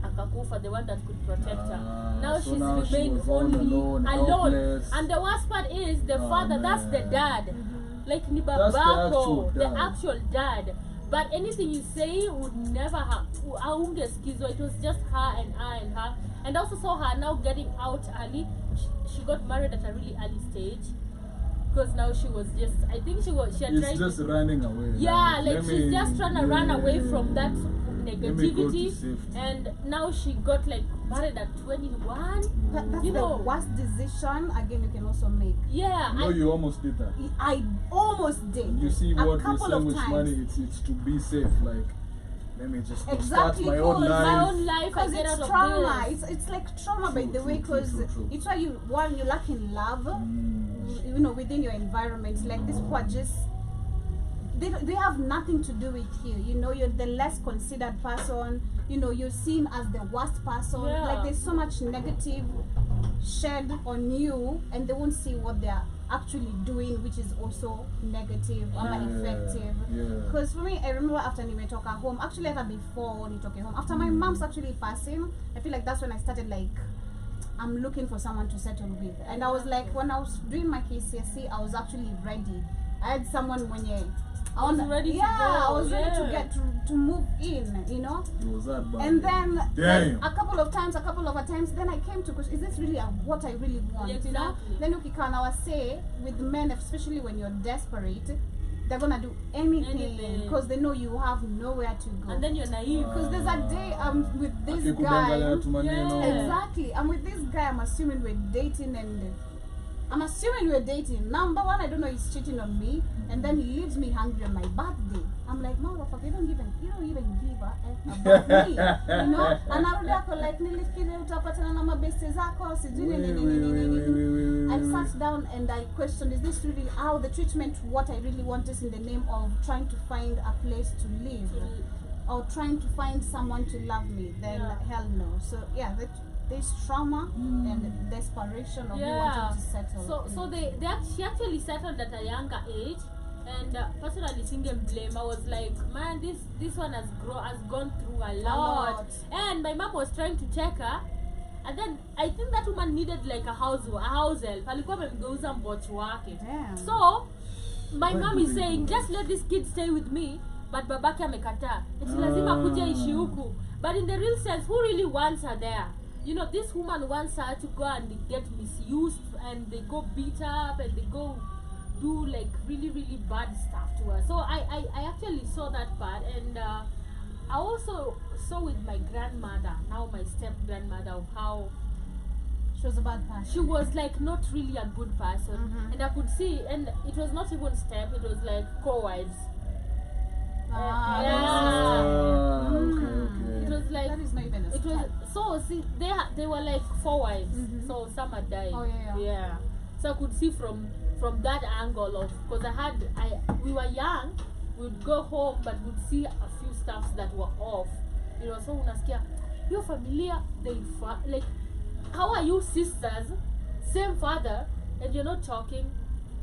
B: akakufa, the one that could protect her. Now
A: so
B: she's
A: now
B: remained
A: she
B: only alone.
A: Helpless.
B: And the worst part is the father, that's the dad. Like ni
A: That's
B: babako,
A: the
B: the actual dad. But anything you say would never have. It was just her and her. And I also saw her now getting out early. She got married at a really early stage. Because now she was just, I think she had tried.
A: Just running away.
B: Yeah, like she's just trying to run away from that negativity. And now she got like married at 21.
C: That's the worst decision again you can also make.
B: Yeah.
A: You know, you almost did that.
C: I almost did.
A: You see what
C: we
A: say with money, it's to be safe. Like, let me just start my own life.
B: My own life,
C: because it's trauma. It's like trauma, by the way, because it's why you lack in love. You know, within your environment, like these people are just they have nothing to do with you. You know, you're the less considered person. You know, you're seen as the worst person. Like there's so much negative shed on you, and they won't see what they're actually doing, which is also negative or ineffective. Because for me, I remember after nimetoka home, actually ever before nitoke home, after my mom's actually passing, I feel like that's when I started like, I'm looking for someone to settle with. And I was like, when I was doing my KCSE, I was actually ready. I had someone when I was ready to go. I was ready to get to move in, you know.
A: It was that bad.
C: And then like, a couple of times, then I came to question, is this really what I really want? You know? Then ukikana say with men, especially when you're desperate, they're gonna do anything
B: Anything.
C: because they know you have nowhere to go.
B: And then you're naive.
C: Because there's a day I'm with this
A: Akikudanganya
C: guy.
A: tu maneno.
B: Yeah.
C: Exactly. I'm with this guy. I'm assuming we're dating, and I'm assuming we're dating. Number one, I don't know he's cheating on me, and then he leaves me hungry on my birthday. I'm like, motherfucker, you don't even give a F about me, you know. Anarudi ako like nilifikiri utapatana na mabeste zako sijui nini. I sat down and I questioned, is this really how the treatment? What I really want is in the name of trying to find a place to live, or trying to find someone to love me. Then hell no. So yeah, there's trauma and desperation of you wanting to settle.
B: So she actually settled at a younger age, and personally, single blame. I was like, man, this one has gone through a lot. And my mom was trying to check her, and then I think that woman needed like a house help. Alikuwa amemgeuza mbochi wake. So my mom is saying, just let this kid stay with me, but babake amekataa. Eti lazima kuja ishi huku. But in the real sense, who really wants her there? You know, this woman wants her to go and get misused, and they go beat up, and they go do like really, really bad stuff to her. So I actually saw that part, and I also saw with my grandmother, now my step grandmother, of how
C: she was a bad person.
B: She was like not really a good person, and I could see, and it was not even step, it was like co-wives.
A: Okay.
B: It was like
C: that is not even a
B: it was so see they were like 4 wives, so some had died. Yeah. So I could see from that angle of, because we were young, we'd go home but we'd see a few stuffs that were off, you know. So unasikia your familia, like, how are you sisters, same father, and you're not talking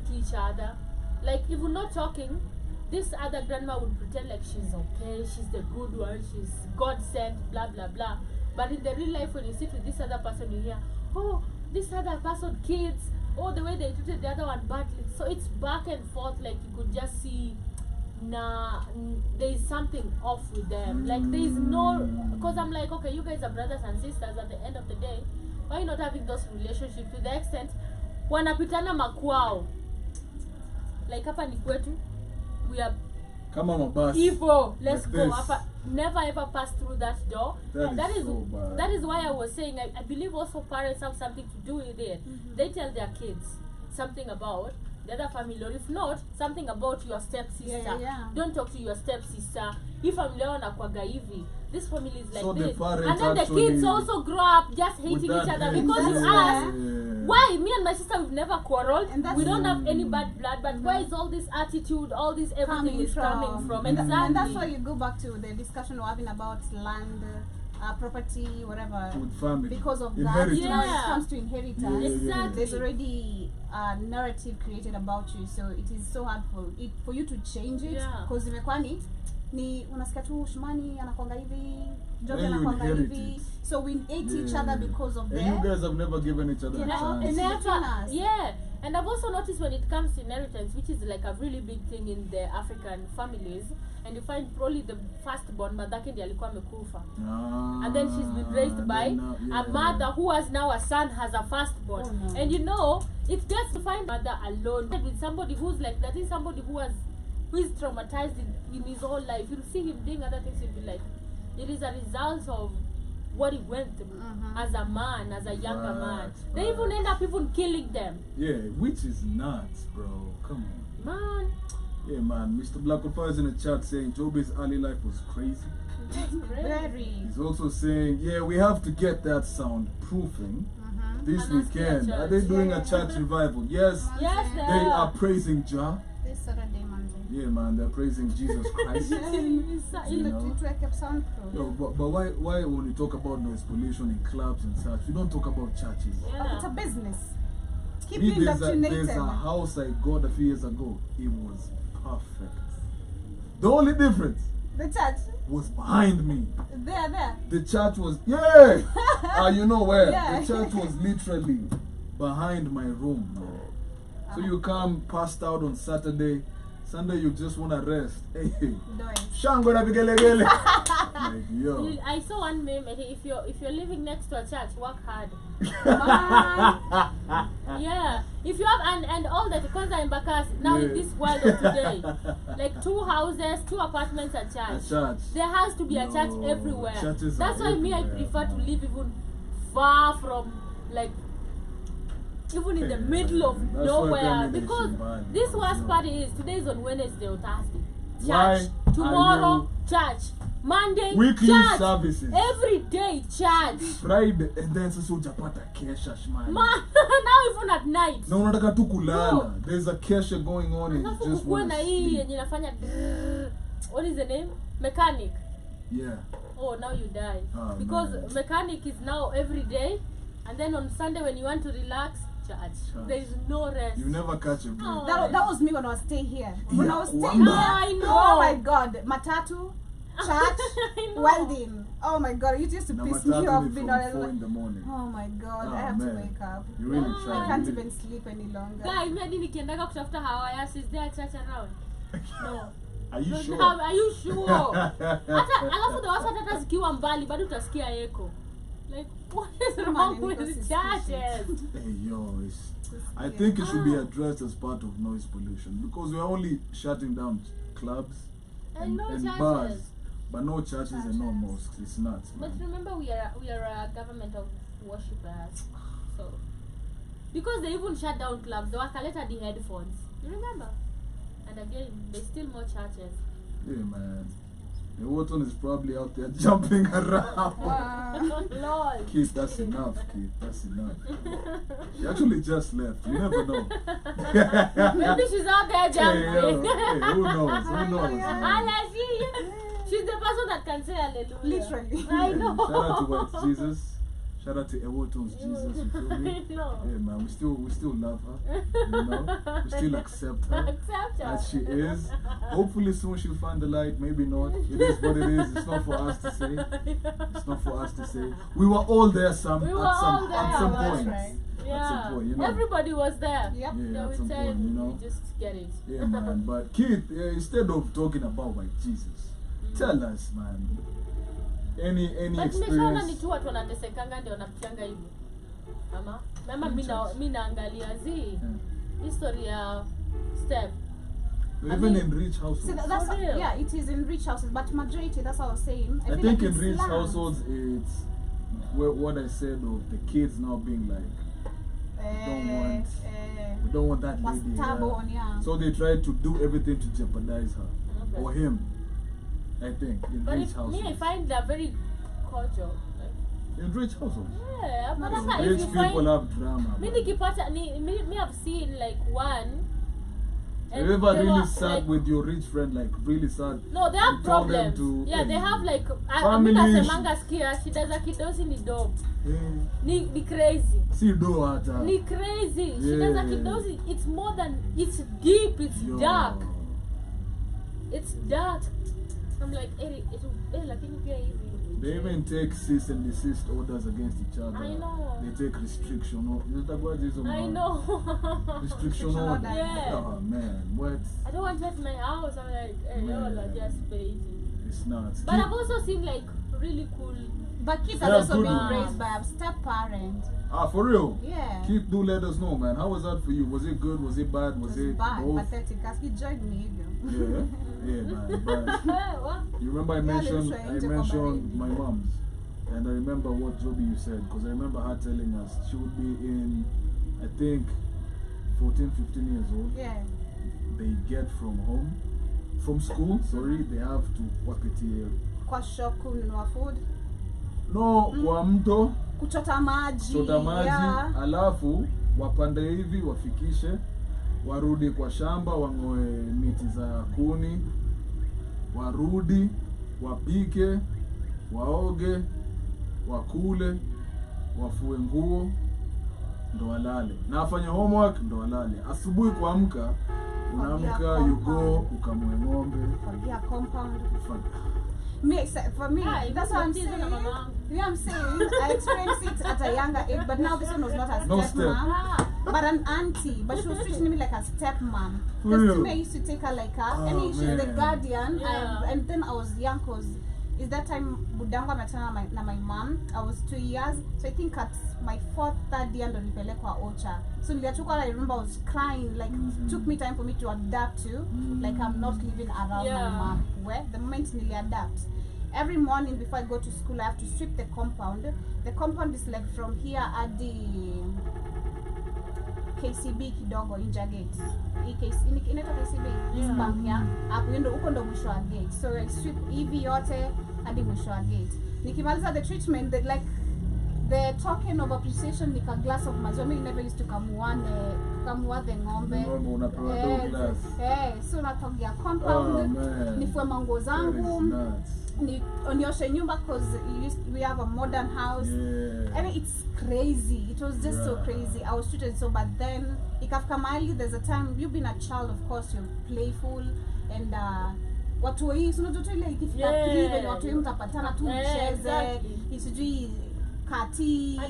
B: to each other? Like, if we're not talking, this other grandma would pretend like she's okay, she's the good one, she's God sent, blah blah blah. But in the real life, when you sit with this other person, you hear, oh, this other person, kids, oh, the way they treated the other one badly. So it's back and forth, like you could just see, there is something off with them. Like there is no, because I'm like, okay, you guys are brothers and sisters at the end of the day. Why not having those relationships to the extent wanapitana makwao? Like hapa ni kwetu, we are
A: Kama mabasi.
B: evil, let's
A: like
B: go
A: this.
B: up. Never ever pass through that door.
A: That is so bad.
B: That is why I was saying I believe also parents have something to do with it. They tell their kids something about the other family, or if not, something about your stepsister. Don't talk to your stepsister. If I'm Leona Kwagaivi, this family is like
A: So
B: this.
A: the parents
B: And then the kids also grow up just hating each other because you ask, why? Me and my sister, we've never quarreled. We don't have any bad blood, but where is all this attitude, all this everything is coming from?
C: And that's why you go back to the discussion we're having about land, property, whatever.
A: With family.
C: Because of that,
A: Inheritance.
C: when it comes to inheritance,
B: Exactly.
C: there's already a narrative created about you, so it is so hard for you to change it. Because imekuwa ni unasikia tu Shumani anakwanga hivi, Jovi anakwanga hivi, so we hate each other because of that.
A: And you guys have never given each other a chance.
B: And I've also noticed when it comes to inheritance, which is like a really big thing in the African families, and you find probably the firstborn madhake ndiye alikuwa amekufa, and then she's been raised by a mother who has now a son has a firstborn. And you know, it's just to find mother alone with somebody who's like that is somebody who is traumatized in his whole life. You'll see him doing other things, you'll be like, it is a result of what he went through as a man, as a younger man. They even end up even killing them.
A: Yeah, which is nuts, bro. Come on.
B: Man.
A: Yeah, man. Mr. Blackwater is in the chat saying Joby's early life was crazy.
C: Very.
A: He's also saying, yeah, we have to get that soundproofing this weekend. Are they doing a church revival? Yes.
B: Yes,
A: they are praising Jah.
C: This Saturday, Monday.
A: Yeah, man, they're praising Jesus Christ.
C: You know?
A: Yo, but why when you talk about noise pollution in clubs and such, you don't talk about churches?
C: It's a business. Keep
A: Me,
C: you indoctrinated.
A: there's a house I got a few years ago. It was perfect. The only difference,
C: the church
A: was behind me.
C: There.
A: The church was, you know where?
C: Yeah.
A: The church was literally behind my room, man. So you come passed out on Saturday, Sunday you just want to rest. Hey, Shango na vigelegele. like, yo.
B: I saw one meme. If you're living next to a church, work hard. Yeah. If you have and all that, because I'm Bakas now in this world of today, like 2 houses, 2 apartments, a church.
A: A church.
B: There has to be a church everywhere.
A: Churches
B: That's why me I prefer to live even far from like even in the middle of
A: That's
B: nowhere,
A: why
B: because
A: Bali,
B: this worst part is today is on Wednesday or Thursday.
A: Why
B: Church.
A: are
B: Tomorrow, church. Monday,
A: weekly
B: church.
A: services.
B: Every day, church.
A: Friday, and then sasa ujapata kesha shmani.
B: Now even at night.
A: Na unataka tu kulala.
B: No.
A: There's a kesha going on and you
B: Alafu
A: just
B: kukuwe
A: want
B: na
A: to
B: hii
A: sleep.
B: yenye inafanya what is the name? Mechanic.
A: Yeah.
B: Oh, now you die.
A: Oh,
B: because
A: man.
B: mechanic is now every day, and then on Sunday when you want to relax, church. There is no rest.
A: You never catch a break.
B: Oh.
C: That was me when I was staying here. When I was
A: Yeah,
C: staying
A: Wamba.
C: here,
B: I know.
C: oh my god, matatu, church,
B: I know.
C: welding. Oh my god, it used to
A: Na
C: piss me
A: matatu
C: off
A: ni
C: being
A: from
C: on
A: 4 in the morning.
C: Oh my god,
A: Oh,
C: I have to
A: man.
C: wake up.
A: You really
B: Oh,
A: try.
C: I can't
A: you
C: even sleep any longer.
B: Guy, maybe nikiendaga kutafuta hawayas, is there a church around? No.
A: Are you
B: Don't
A: sure?
B: have- Are you sure? Hata alafu the wasa hata zikiwa mbali bado utasikia echo. Like what is
C: Come
B: wrong
C: on,
B: with
C: Nico,
B: churches?
A: Hey, yo, I think it should be addressed as part of noise pollution because we're only shutting down clubs
B: And no churches.
A: bars, but no churches and no mosques. It's nuts,
B: But
A: man.
B: remember, we are a government of worshippers, so because they even shut down clubs, they wakaleta the headphones. You remember? And again, there's still more churches.
A: Yeah, man. The Wharton is probably out there jumping around.
B: Lol.
A: Keith, that's enough, Keith. That's enough. She actually just left. You never know.
B: Maybe she's out there
A: Hey,
B: jumping.
A: yo, hey, who knows? Who knows? man?
B: Allah, she's the person that can say hallelujah.
C: Literally.
B: I know.
A: Shout out to what Jesus. Shout out to Ewoton's Jesus. You feel me?
B: I know.
A: Yeah, man. We still love her. You know, we still accept her
B: Accept her.
A: as she is. Hopefully soon she'll find the light. Maybe not. It is what it is. It's not for us to say. It's not for us to say. We were all there
B: We were
A: at some
B: all
A: point.
C: right.
B: Yeah.
A: At some point, you know.
B: Everybody was there.
C: Yep.
A: Yeah,
B: So
A: at
B: we
A: some
B: said
A: point, you know.
B: we just get it.
A: Yeah, man. But Keith, instead of talking about white Jesus, tell us, man. Any
B: But nimeshaona ni
A: experience?
B: tu watu wanatesekanga ndio wanapichanga hivi. Mama
A: Church.
B: mimi naangalia zi
A: Yeah.
B: history ya step.
A: Even in rich
C: See,
A: households.
C: that's
B: For real?
C: yeah, it is in rich houses, but majority, that's what I was saying.
A: I
C: feel
A: think
C: like
A: in rich
C: slums.
A: households, it's what I said of the kids now being like, we don't want that
C: was
A: lady.
C: stubborn, yeah.
A: So they try to do everything to jeopardize her
B: Okay.
A: or him. I think in
B: But
A: rich
B: if,
A: households.
B: me I find that very cordial. Like,
A: In rich households.
B: yeah, but
A: Because
B: hata if
A: rich
B: you
A: people
B: find
A: have drama.
B: me
A: man.
B: nikipata me have seen like one.
A: Have you ever
B: they
A: really
B: were,
A: sat
B: like,
A: with your rich friend, like really sad?
B: No, they have
A: You tell them
B: problems.
A: to-
B: Yeah, they
A: hey,
B: have like
A: family
B: Amina
A: issues.
B: Semanga skia, she does a kidosi ni dope.
A: Eh,
B: Ni crazy.
A: See, do hata.
B: Ni crazy. She does a
A: Yeah.
B: kidosi. It's more than it's deep, it's
A: Yo.
B: dark. It's dark. I'm like, lakini pia hivi.
A: They even take cease and desist orders against each other.
B: I know.
A: They take restriction.
B: I know.
A: Restriction
C: Restriction
A: order.
C: order.
B: Yeah.
A: Oh man, what?
B: I don't want that in my house. I'm like, hey, y'all are just crazy.
A: It's not.
B: But I've also seen like really cool.
C: But kids
A: Yeah,
C: have also
A: good
C: been
B: ones.
C: raised by a step parent.
A: For real.
C: Yeah.
A: Keith, do let us know, man. How was that for you? Was it good? Was it bad? Was it
C: bad,
A: both?
C: pathetic. As he joined me,
A: Yeah, yeah, man. But
B: What?
A: you remember I
C: Yeah,
A: mentioned
C: let's try
A: I
C: into
A: mentioned
C: Kobarin.
A: my mom's, and I remember what Joby you said because I remember her telling us she would be in, I think, 14, 15 years old.
C: Yeah.
A: They get from home, from school. Sorry, they have to wapitie
C: Kwa shop kununua food.
A: no kwa mto
C: Kuchota maji.
A: chota maji,
C: Yeah.
A: alafu wapande hivi wafikishe, warudi kwa shamba wang'oe miti za kuni, warudi wapike, waoge, wakule, wafue nguo, ndo walale, na afanye homework ndo walale. Asubuhi kuamka, unaamka you go ukamue ng'ombe.
C: Fagia compound.
A: Fuck.
C: Me, for me,
B: Ah,
C: that's what I'm
B: you
C: saying.
B: know, mama.
C: You know what I'm saying? I experienced it at a younger age, but now this one was not a
A: No
C: stepmom,
B: Ah.
C: but an auntie. But she was treating me like a stepmom.
A: For
C: Because
A: real?
C: to me, I used to take her like her,
A: Oh,
C: and she's the
A: man.
C: guardian,
B: Yeah.
C: and then I was young, cause is that time budangu ametana na my mom. I was 2 years, so I think at my 3rd year ndo nilipelekwa Ocha. So niliachuka, I remember I was crying, like took me time for me to adapt to, like I'm not living around my mom. Where the moment niliadapt, every morning before I go to school I have to sweep the compound. The compound is like from here at the KCB kidogo Inja Gate. Inaitwa KCB, this bank here. Hapo ndo uko ndo mwisho wa gate. So I sweep hivi yote hadi mwisho wa gate. Nikimaliza the treatment, the token of appreciation like a glass of maziwa. Mimi never used to kamua the ng'ombe.
A: Ng'ombe unapewa glass.
C: So natogea compound. Nifue mango zangu. Nioshe nyumba because we have a modern house. And it's crazy. It was just so crazy. I was treated so bad. Then ikafika mahali, there's a time you've been a child, of course you're playful and watu hii unajoto ile ikifika 3 venye watu hii mtapatana tu mcheze isijui kati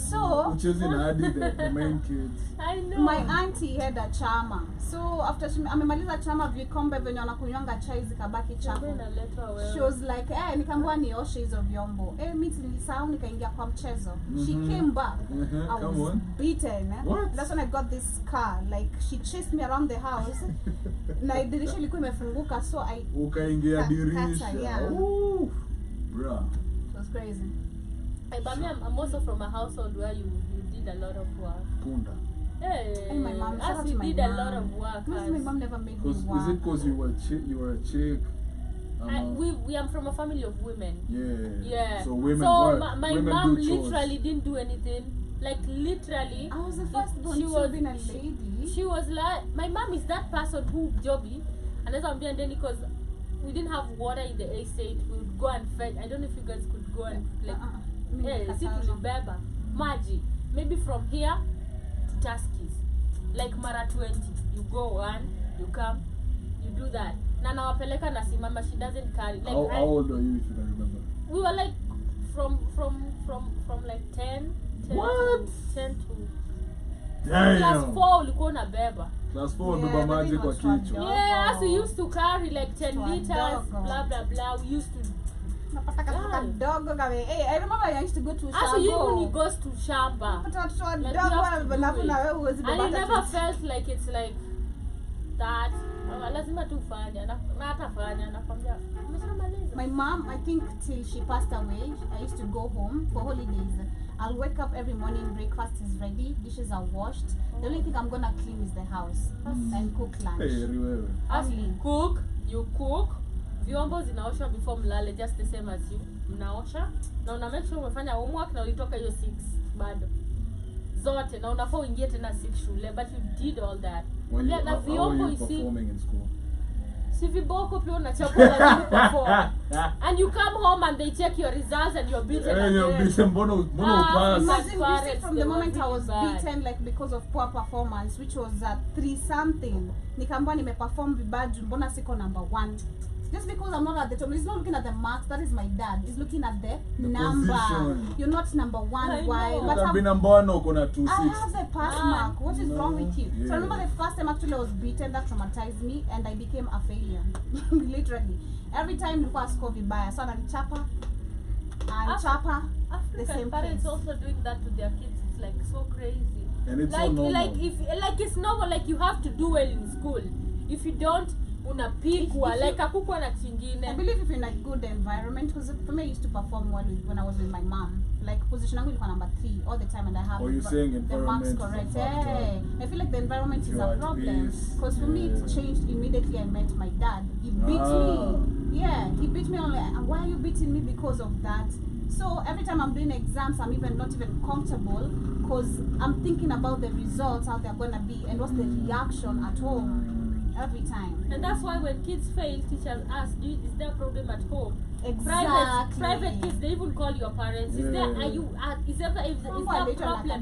C: so
A: ucheze na hadi the main kids.
B: I know.
C: My auntie had a chama, so after amemaliza chama vikombe venye wanakunywanga chai zikabaki chafu, she was like nikaambiwa nioshe hizo vyombo. Mimi nilisahau nikaingia kwa mchezo. She came back. I was beaten. That's when I got this scar, like she chased me around the house. Na dirisha ilikuwa imefunguka, so I
A: ukaingia dirisha. Bruh.
C: It was crazy.
B: But I'm also from a household where you did a lot of work.
A: Punda.
C: Hey, my mom.
B: As we did a lot of work.
C: My mom never made me work.
A: Is it because you were a chick?
B: We are from a family of women. Yeah.
A: So women.
B: So my mom literally didn't do anything. Like literally.
C: I was the first one to be a lady.
B: She was like, my mom is that person who jobby, and that's why I'm being then because we didn't have water in the estate. We would go and fetch. I don't know if you guys could go and like beba maji. Maybe from here to Tuskies, like mara 20. You go one, you come, you do that. Na nawapeleka na simama, she doesn't carry. Like
A: how old are you, if you can remember?
B: We were like from like 10
A: What?
B: 10 to
A: Damn.
B: Class 4 ulikuwa unabeba.
A: Class 4 beba maji kwa kichwa.
B: Yeah, so we used to carry like 10 liters, blah blah blah. We used to
C: I remember I used to go to Shamba.
B: Also, you when he goes to Shamba. And you never felt like it's like that. Lazima tufanya na atafanya nakwambia umeshamaliza.
C: My mom, I think till she passed away, I used to go home for holidays. I'll wake up every morning, breakfast is ready, dishes are washed. The only thing I'm gonna clean is the house and cook lunch.
B: As you cook, vyombo zinaoshwa before mlale, just the same as you. Mnaosha na una make sure umefanya homework na ulitoka hiyo 6 bado zote na unafaa uingie tena 6 shule, but you did all that. Na vyombo
A: performing in school.
B: Si viboko pia unachapwa na perform. And you come home and they check your results and you're beaten.
A: You're beaten. Bono pass.
C: Imagine from the moment I was beaten, like because of poor performance, which was 3 something. Nikaambiwa nimeperform vibaya, mbona siko number 1. Just because I'm not at the top, he's not looking at the marks. That is my dad. He's looking at the number. Position. You're not number 1. Why?
A: But I've been number 1 or gonna 2 6.
C: I have a pass mark. What is wrong with you? Yeah. So I remember the first time actually I was beaten. That traumatized me, and I became a failure. Literally, every time I score vibaya, so ananichapa and chapa. The same
B: parents also doing that to their kids. It's like so crazy.
A: And it's
B: like,
A: so normal.
B: Like it's normal. Like you have to do well in school. If you don't, unapigwa like akukwa na kingine.
C: I believe if you're in a good environment, because for me I used to perform well when I was with my mom. Like position yangu ilikuwa number 3 all the time, and I have the marks correct. I feel like the environment is a problem, because for me it changed immediately. I met my dad. He beat me. Yeah, he beat me on like, why are you beating me? Because of that. So every time I'm doing exams, I'm not even comfortable, because I'm thinking about the results, how they're gonna be, and what's the reaction at home. Every time.
B: And that's why when kids fail, teachers ask, is there a problem at home?
C: Exactly.
B: Private kids, they even call your parents. Is there is there a problem?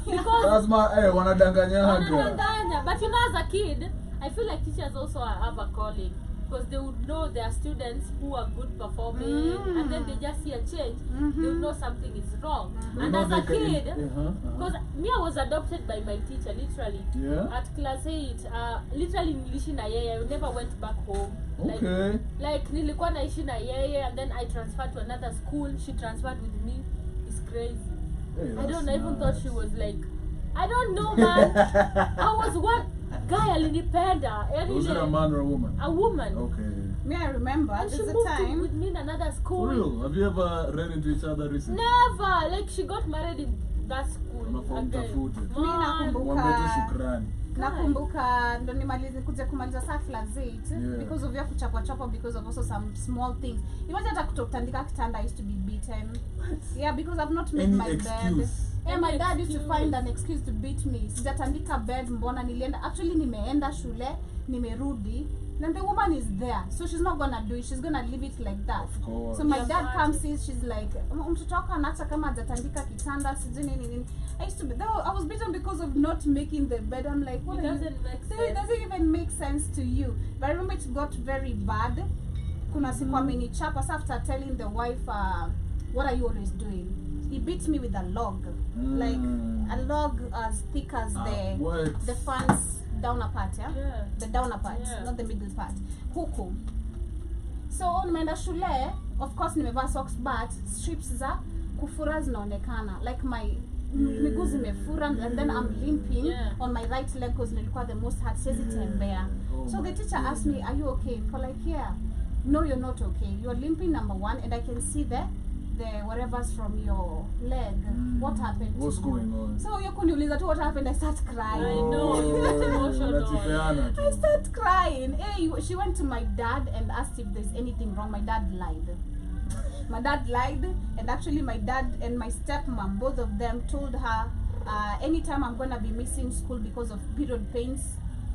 B: Because
A: that's my
B: wanadanganya. But you know, as a kid, I feel like teachers also have a calling, because they would know their students who are good performing, and then they just see a change, they would know something is wrong. And as a kid, because me, I was adopted by my teacher, literally. At class 8, literally English na yeye, I never went back home.
A: Okay.
B: Like nilikuwa naishi na yeye and then I transferred to another school. She transferred with me. It's crazy.
A: Hey,
B: I don't know. I even
A: nice.
B: thought she was like, I don't know, man. I was one guy alinipenda.
A: Was it a man or a woman?
B: A woman.
A: Okay.
C: Me, I remember
B: And she
C: there's a
B: moved
C: time.
B: with me in another school.
A: For real? Have you ever ran into each other recently?
B: Never. Like she got married in that school.
A: Unafutafute.
C: Mimi nakumbuka.
A: Mwambie tu shukrani.
C: Nakumbuka ndo nimalize kuja kumaliza saa class 8
A: Yeah.
C: because of ya kuchapwa because of also some small things. Imagine hata kutotandika kitanda I used to be beaten. Yeah, because I've not made
A: Any
C: my bed.
A: excuse.
C: Yeah, my dad used to
B: Excuse.
C: find an excuse to beat me. Sijatandika bed mbona nilienda. Actually nimeenda shule, nimerudi. And the woman is there. So she's not gonna do it. She's gonna leave it like that.
A: Of course.
C: So my
B: Yeah,
C: dad
B: but-
C: comes in, she's like, mtoto wako anaacha kama hajatandika kitanda, sijui nini. I used to be, I was beaten because of not making the bed. I'm like, what
B: It
C: are you?
B: doesn't make
C: So it
B: sense.
C: doesn't even make sense to you. But I remember it got very bad. Kuna siku amenichapa after telling the wife, what are you always doing? He beat me with a log. Like a log as thick as
A: What?
C: the fans downer part, yeah?
B: Yeah.
C: The downer part,
B: Yeah.
C: not the middle part. Huku. So nimeenda shule, of course nimevaa socks but strips za kufura zinaonekana. Like my miguu zimefura and then I'm limping on my right leg because nilikuwa the most hard siwezi tembea.
A: Oh
C: So the
A: my
C: teacher asked me, are you okay? For like, yeah. No, you're not okay. You're limping, number one, and I can see the whatever's from your leg. What happened to
A: What's
C: you?
A: going on?
C: So you kuniuliza tu what happened, I start crying.
B: I know. That's emotional.
A: Unatipeana tu.
C: I start crying. Hey, she went to my dad and asked if there's anything wrong. My dad lied. My dad lied, and actually my dad and my stepmom, both of them, told her, anytime I'm gonna be missing school because of period pains,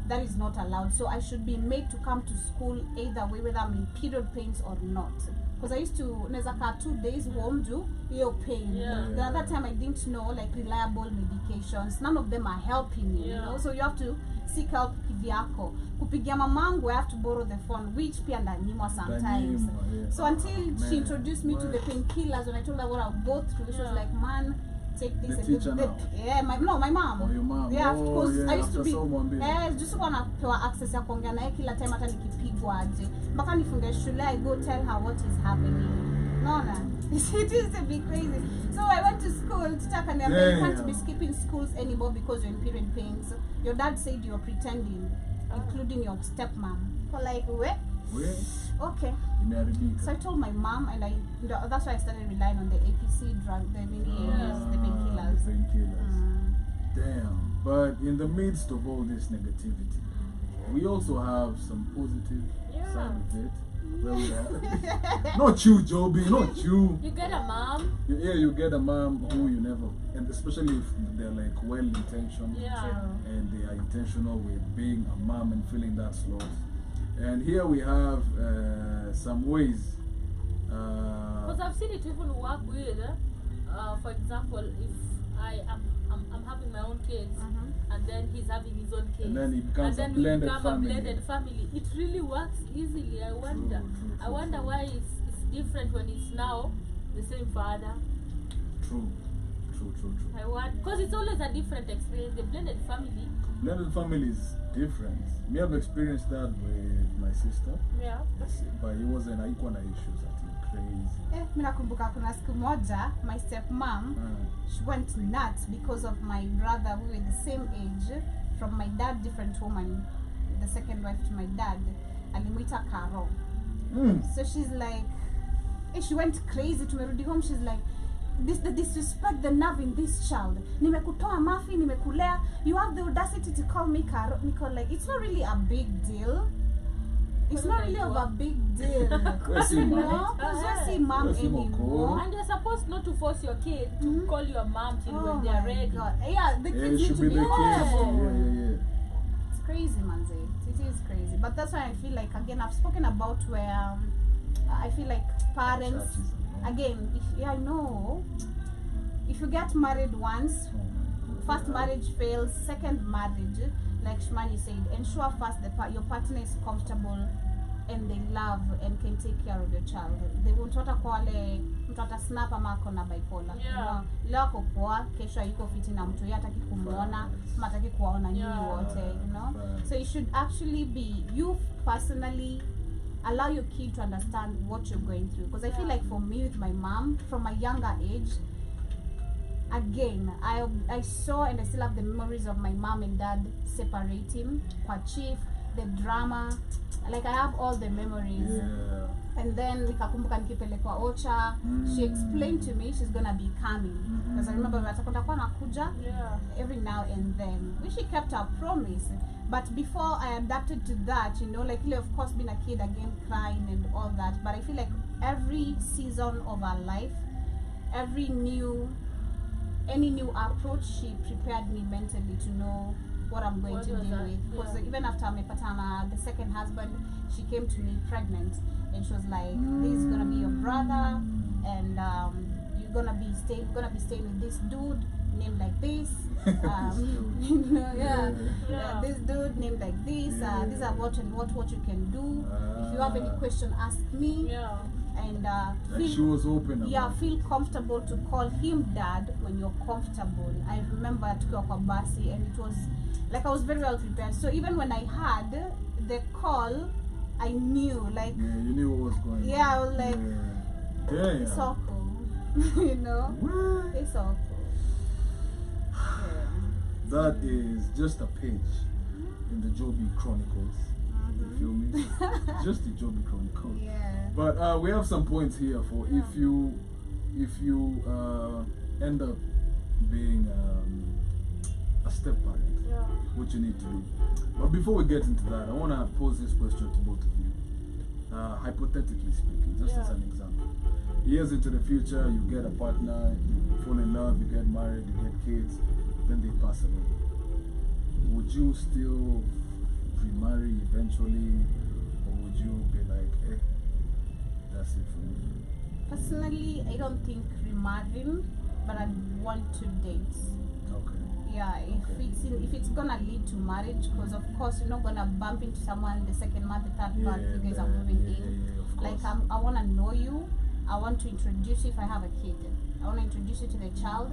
C: that is not allowed. So I should be made to come to school either way, whether I'm in period pains or not. Because I used to, neza kaa 2 days home do your pain.
B: Yeah.
C: The other time I didn't know like reliable medications. None of them are helping you, you
B: Yeah.
C: know. So you have to seek help kivyako. Kupigia mamangu, I have to borrow the phone, which pia ndanyimwa sometimes.
A: Ndanyimwa, yeah.
C: So until
A: Man.
C: she introduced me to the
A: What?
C: painkillers, when I told her what I'll go through, she was
B: Yeah.
C: like, man, take this.
A: The
C: and
A: teacher
C: the-
A: now?
C: Yeah, my mom.
A: Oh, your mom.
C: Yeah,
A: Oh,
C: because
A: yeah,
C: I used to
A: after
C: be
A: someone being-
C: just wanapewa access ya kuongea naye kila time hata nikipigwa aje. Mpaka nifunge shule, I go tell her what is happening. Naona? It used to be crazy. So I went to school, teacher akaniambia, you can't be skipping schools anymore because you're in period pains. Your dad said you're pretending, including your stepmom. So like,
A: Where?
C: okay.
A: Imeharibika.
C: So I told my mom, and that's why I started relying on the APC drug, the the painkillers.
A: The painkillers.
C: Mm.
A: Damn. But in the midst of all this negativity, we also have some positive side of it. Where we are. Not you, Joby, not you.
B: You get a mom.
A: You get a mom who you never, and especially if they're like well-intentioned
B: Yeah.
A: and they are intentional with being a mom and feeling that slot. And here we have some ways.
B: Because I've seen it even work with, for example, if I'm having my own kids, and then he's having his own kids,
A: And then it becomes
B: and then
A: a blended
B: we become
A: family.
B: a blended family. It really works easily. I wonder.
A: True,
B: I wonder
A: true.
B: why it's different when it's now the same father.
A: True.
B: I wonder because it's always a different experience. The blended family.
A: Blended family is different. Me, I've experienced that with my sister.
B: Yeah.
A: Yes, but it wasn't equal issues. I think crazy.
C: Mimi nakumbuka kuna siku moja my stepmom she went nuts because of my brother. We were the same age, from my dad, different woman, the second wife to my dad. Alimuita Karo. So she's like, she went crazy. Tumerudi home, she's like, the disrespect, the nerve in this child. Nimekutoa mafi, nimekulea. You have the audacity to call me Karo. Niko like, it's not really a big deal. It's not really of a big deal.
A: Kwesi
C: You
A: mom.
C: know? Because you see mom
A: Kwesi
C: anymore.
A: moko.
B: And you're supposed not to force your kid to call your mom till when they're ready.
C: God. Yeah, the
A: Yeah,
C: kids
A: it
C: need
A: should
C: to
A: be
C: be
A: the kids.
C: old.
A: Yeah.
C: It's crazy, manze. It is crazy. But that's why I feel like, again, I've spoken about where I feel like parents, again, I know, if you get married once, first marriage fails, second marriage, like Shmani said, ensure first your partner is comfortable and they love and can take care of your child. They won't wata kwa wale mtu ata snap ama ako na bipolar.
B: Yeah.
C: You know, leo ako poa, kesho yuko fiti na mtu, yeye hataki kumuona, ama hataki kuwaona nyinyi wote, you know. So it should actually be you personally allow your kid to understand what you're going through. Because I feel like for me with my mom, from a younger age, again, I saw and I still have the memories of my mom and dad separating, kwa chief, the drama. Like I have all the memories.
A: Yeah.
C: And then nikakumbuka nikipelekwa Ocha, she explained to me she's gonna be coming. Because I remember watakuwa nakuja every now and then, which she kept her promise. But before I adapted to that, you know, like of course being a kid again, crying and all that. But I feel like every season of our life, any new approach, she prepared me mentally to know what I'm going to deal with. Because even after Mepatana, the second husband, she came to me pregnant, and she was like, "This is gonna be your brother, and you're gonna be staying with this dude named like this." You know, this dude named like this. These are what you can do. If you have any question, ask me. And
A: she was open.
C: Feel comfortable to call him dad when you're comfortable. I remember at Basi, and it was like I was very well prepared. So even when I had the call, I knew, like,
A: you knew what was going on.
C: Yeah, I was like,
A: it's
C: all cool. You know,
A: what?
C: It's all cool.
A: That is just a page in the Joby Chronicles. You feel me? Just the Joby Chronicles.
C: Yeah.
A: But we have some points here for if you end up being a step parent, what you need to do. But before we get into that, I want to pose this question to both of you. Hypothetically speaking, just as an example. Years into the future, you get a partner, you fall in love, you get married, you get kids, then they pass away. Would you still remarry eventually, or would you be like, hey, that's it for me?
C: Personally, I don't think remarrying, but I want to date.
A: Okay.
C: Yeah, if it's gonna lead to marriage, because of course you're not gonna bump into someone the second month, the third month you guys are moving in. Like I wanna know you. I want to introduce you if I have a kid. I wanna introduce you to the child.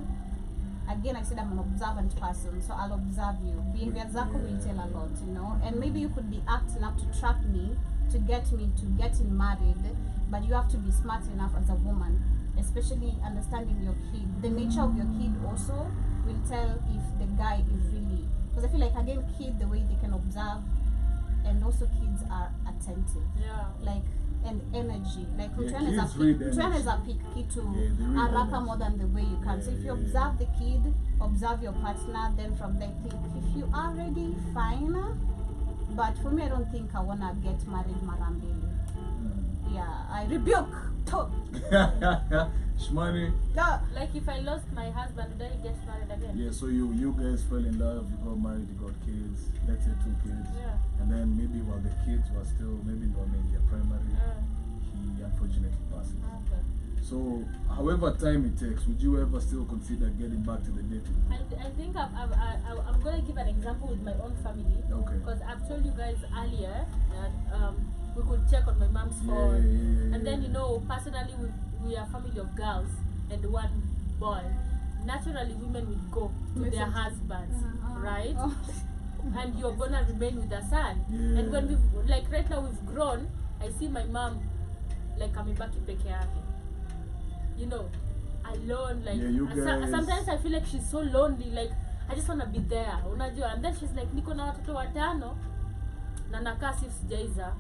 C: Again, I said I'm an observant person, so I'll observe you. Behavior zako will tell a lot, you know. And maybe you could be acting up to trap me to getting married, but you have to be smart enough as a woman, especially understanding your kid. The nature of your kid also will tell if the guy is really, because I feel like again, kid, the way they can observe, and also kids are attentive. Like, and energy. Like Mtwana is a pick kitu haraka more than the way you can. So if you observe the kid, observe your partner, then from there think if you are ready, fine. But for me, I don't think I wanna get married marambili. Yeah, I rebuke.
A: Shmani.
B: Like if I lost my husband, would I get married again?
A: Yeah, so you guys fell in love, you got married, you got kids, let's say 2 kids. And then maybe while the kids were still maybe not in their primary, he unfortunately passes. So however time it takes, would you ever still consider getting back to the dating?
B: I think I'm going to give an example with my own family.
A: Okay.
B: Because I've told you guys earlier that we could check on my mom's phone. And then, you know, personally we are a family of girls and one boy. Naturally, women would go to their husbands, right? And you're gonna remain with the son. And when we've, like right now we've grown, I see my mom like amebaki peke yake. You know, alone, like sometimes I feel like she's so lonely, like I just wanna be there, unajua. And then she's like, niko na watoto watano na nakaa si sijaiza.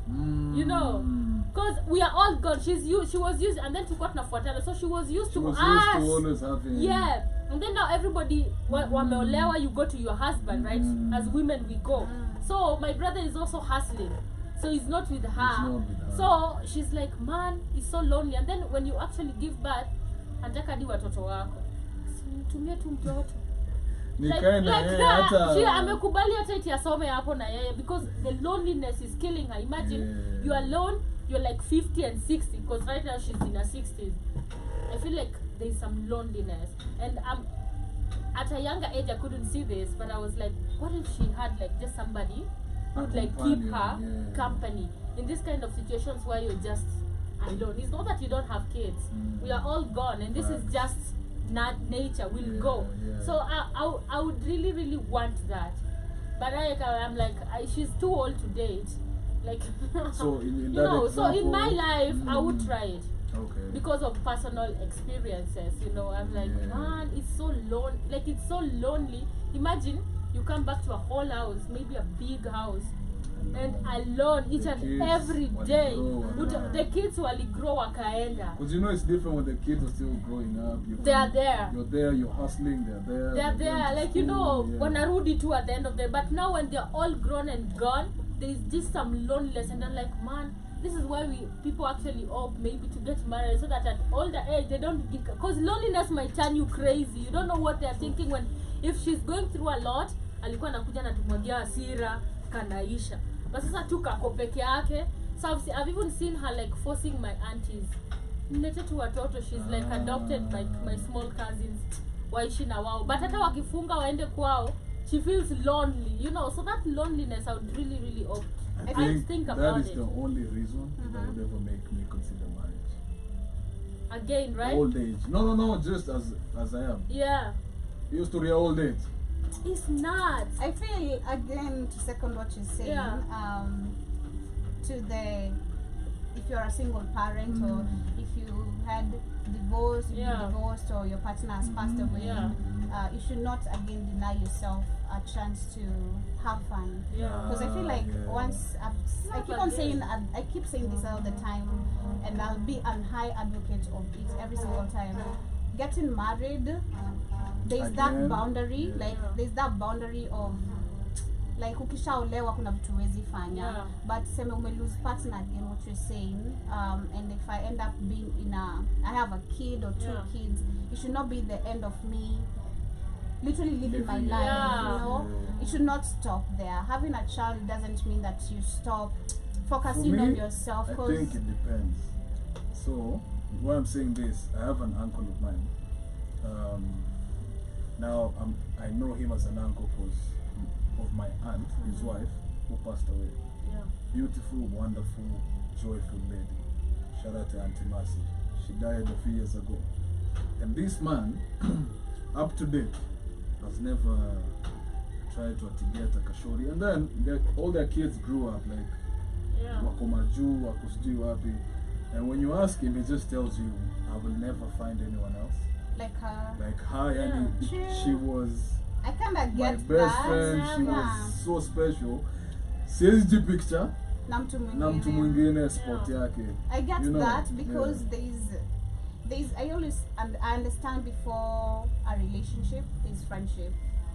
B: You know, because we are all gone. She was used, and then tulikuwa tunafuatana, so she was used to us.
A: Always having.
B: Yeah, and then now everybody wameolewa, you go to your husband, right? As women we go. So my brother is also hustling, so he's not with her. So she's like, man, it's so lonely. And then when you actually give birth, anataka di watoto wako, tumie tu mtoto. Like that. She amekubali hata iti asome hapo na yeye, because the loneliness is killing her. Imagine you are alone, you're like 50 and 60, because right now she's in her 60s. I feel like there's some loneliness, and at a younger age I couldn't see this, but I was like, what if she had like just somebody who would like keep her company in this kind of situations where you're just alone. It's not that you don't have kids, we are all gone, and this is just not nature, will go. So I would really want that, but I'm like she's too old to date. Like,
A: So in
B: you
A: that
B: know,
A: example,
B: so in my life, I would try it.
A: Okay.
B: Because of personal experiences, you know, I'm like,
A: Yeah.
B: man, it's so lonely. Like, it's so lonely. Imagine you come back to a whole house, maybe a big house, and alone each
A: The
B: and
A: kids
B: every day.
A: waligrow,
B: The kids waligrow wakaenda.
A: Because you know it's different when the kids are still growing up.
B: They are there.
A: You're there, you're hustling, they're there.
B: They are
A: going
B: there,
A: to
B: like, you know,
A: school, yeah.
B: wanarudi too at the end of the day. But now when they're all grown and gone, there's just some loneliness, and I'm like, man, this is why people actually opt maybe to get married, so that at older age they don't, because loneliness might turn you crazy. You don't know what they're thinking when, if she's going through a lot, alikuwa anakuja na tumwagia hasira kanaisha. But sasa tu kako peke yake. So I've even seen her like forcing my aunties. Nilete tu watoto, she's like adopted like my small cousins. Waishi na wao. But hata wakifunga waende kwao, she feels lonely, you know. So that loneliness, I would really, really opt. I think about
A: that is the only reason that would ever make me consider marriage.
B: Again, right?
A: Old age. No, just as I am.
B: Yeah.
A: You used to real old age.
B: It's not.
C: I feel, again, to second what you're saying, if you're a single parent or if you had divorced, divorced, or your partner has passed away, you should not again deny yourself a chance to have fun. Because I feel like once I keep saying this all the time, and I'll be a high advocate of it every single time. Getting married, there's that boundary, there's that boundary of like ukishaolewa kuna vitu huwezi fanya, but seme ume lose partner again, what you're saying, and if I end up being I have a kid or two kids, it should not be the end of me literally living my life, you know. It should not stop there. Having a child doesn't mean that you stop focusing on yourself.
A: I think it depends. So why I'm saying this, I have an uncle of mine. Now I know him as an uncle because of my aunt, his wife, who passed away. Beautiful, wonderful, joyful lady. Shout out to Auntie Mercy. She died a few years ago. And this man, up to date, has never tried to get a kashori. And then all their kids grew up, like wako maju, wako sijui wapi. And when you ask him, he just tells you, I will never find anyone else.
C: Like her.
A: Like her, yani, she was
C: I kinda
A: my
C: get
A: best
C: that.
A: friend. She was so special. Siwezi picture
C: Na mtu
A: na mtu mwingine spot yake.
C: I get that because there's I always I understand before a relationship is friendship,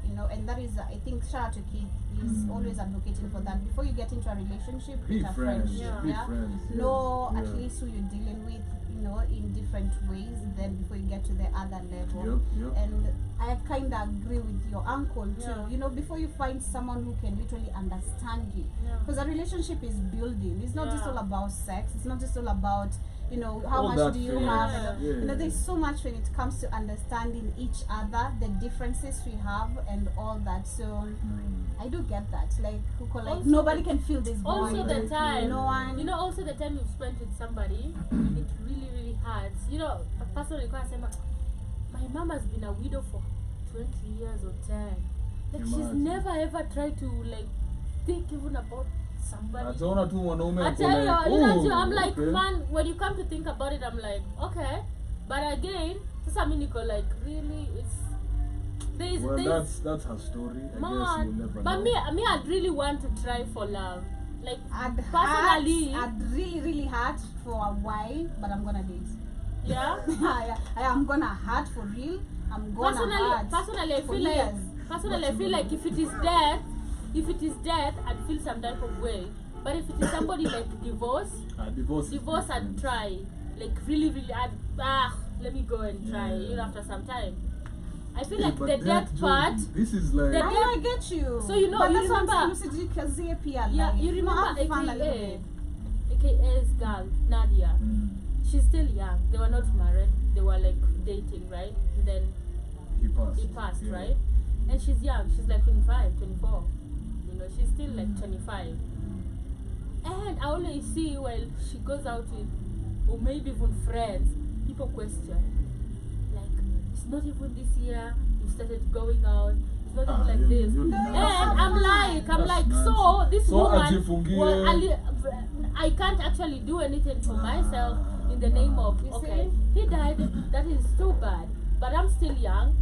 C: you know, and that is I think shout out to Keith, he's always advocating for that. Before you get into a relationship,
A: Be
C: it's a
A: friends,
C: friendship,
A: be friends.
C: Know at least who you're dealing with, you know, in different ways, then before you get to the other level. And I kind of agree with your uncle too. You know, before you find someone who can literally understand you, because a relationship is building. It's not just all about sex. It's not just all about, you know, how
A: all
C: much do you have.
A: Yeah.
C: You know, there's so much when it comes to understanding each other, the differences we have, and all that. So I do get that. Like
B: Also,
C: nobody can feel this bond.
B: Also the time,
C: no one.
B: you know, also the time you've spent with somebody, it really, really hurts. You know, a person requires saying, my mom has been a widow for 20 years or 10. Like, she's never ever tried to like think even about somebody. I tell
C: you,
B: you, I'm like, man, when you come to think about it, I'm like, okay. But again, like, really,
A: that's her story. I guess you'll never
B: but
A: know.
B: me, I'd really want to try for love. Like,
C: personally, I'd really hurt for a while, but I'm gonna date.
B: Yeah?
C: I'm gonna hurt for real. I'm gonna hurt.
B: Personally, I feel like if it is death, I'd feel some type of way. But if it is somebody like divorce, I'd try. Like really, let me go and try. You know, after some time. I feel like the death part.
A: This is like.
C: I get you.
B: So you know,
C: but
B: you remember.
C: You
B: remember AKA's girl Nadia. She's still young. They were not married. They were like dating, right? And then he passed, right? And she's young. She's like 25, 24. You know, she's still like 25. And I always see when she goes out with, or maybe even friends, people question. Like, it's not even this year. You started going out. It's not even like this. And I'm like, so this woman, I can't actually do anything for myself in the name of,
C: You
B: okay,
C: see?
B: he died, that is too bad, but I'm still young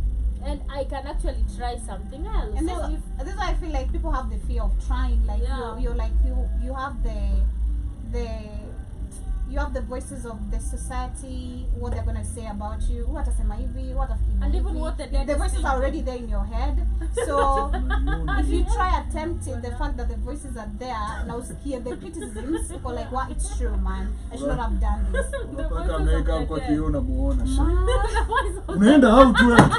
B: and I can actually try something else.
C: And
B: So
C: this is why I feel like people have the fear of trying. Like
B: Yeah.
C: you're like you have you have the voices of the society, what they're gonna say about you, what atasema hivi, what afikiri
B: And even
C: hivi.
B: what the dead
C: the
B: is
C: voices are
B: thinking.
C: already there in your head. So if you try attempting the fact that the voices are there, now hear the criticisms, people like, well, it's true, man. I should not have done this.
A: Unapaka ameweka kwa kioo na muona shit.
B: The voice of
A: Unaenda out wewe.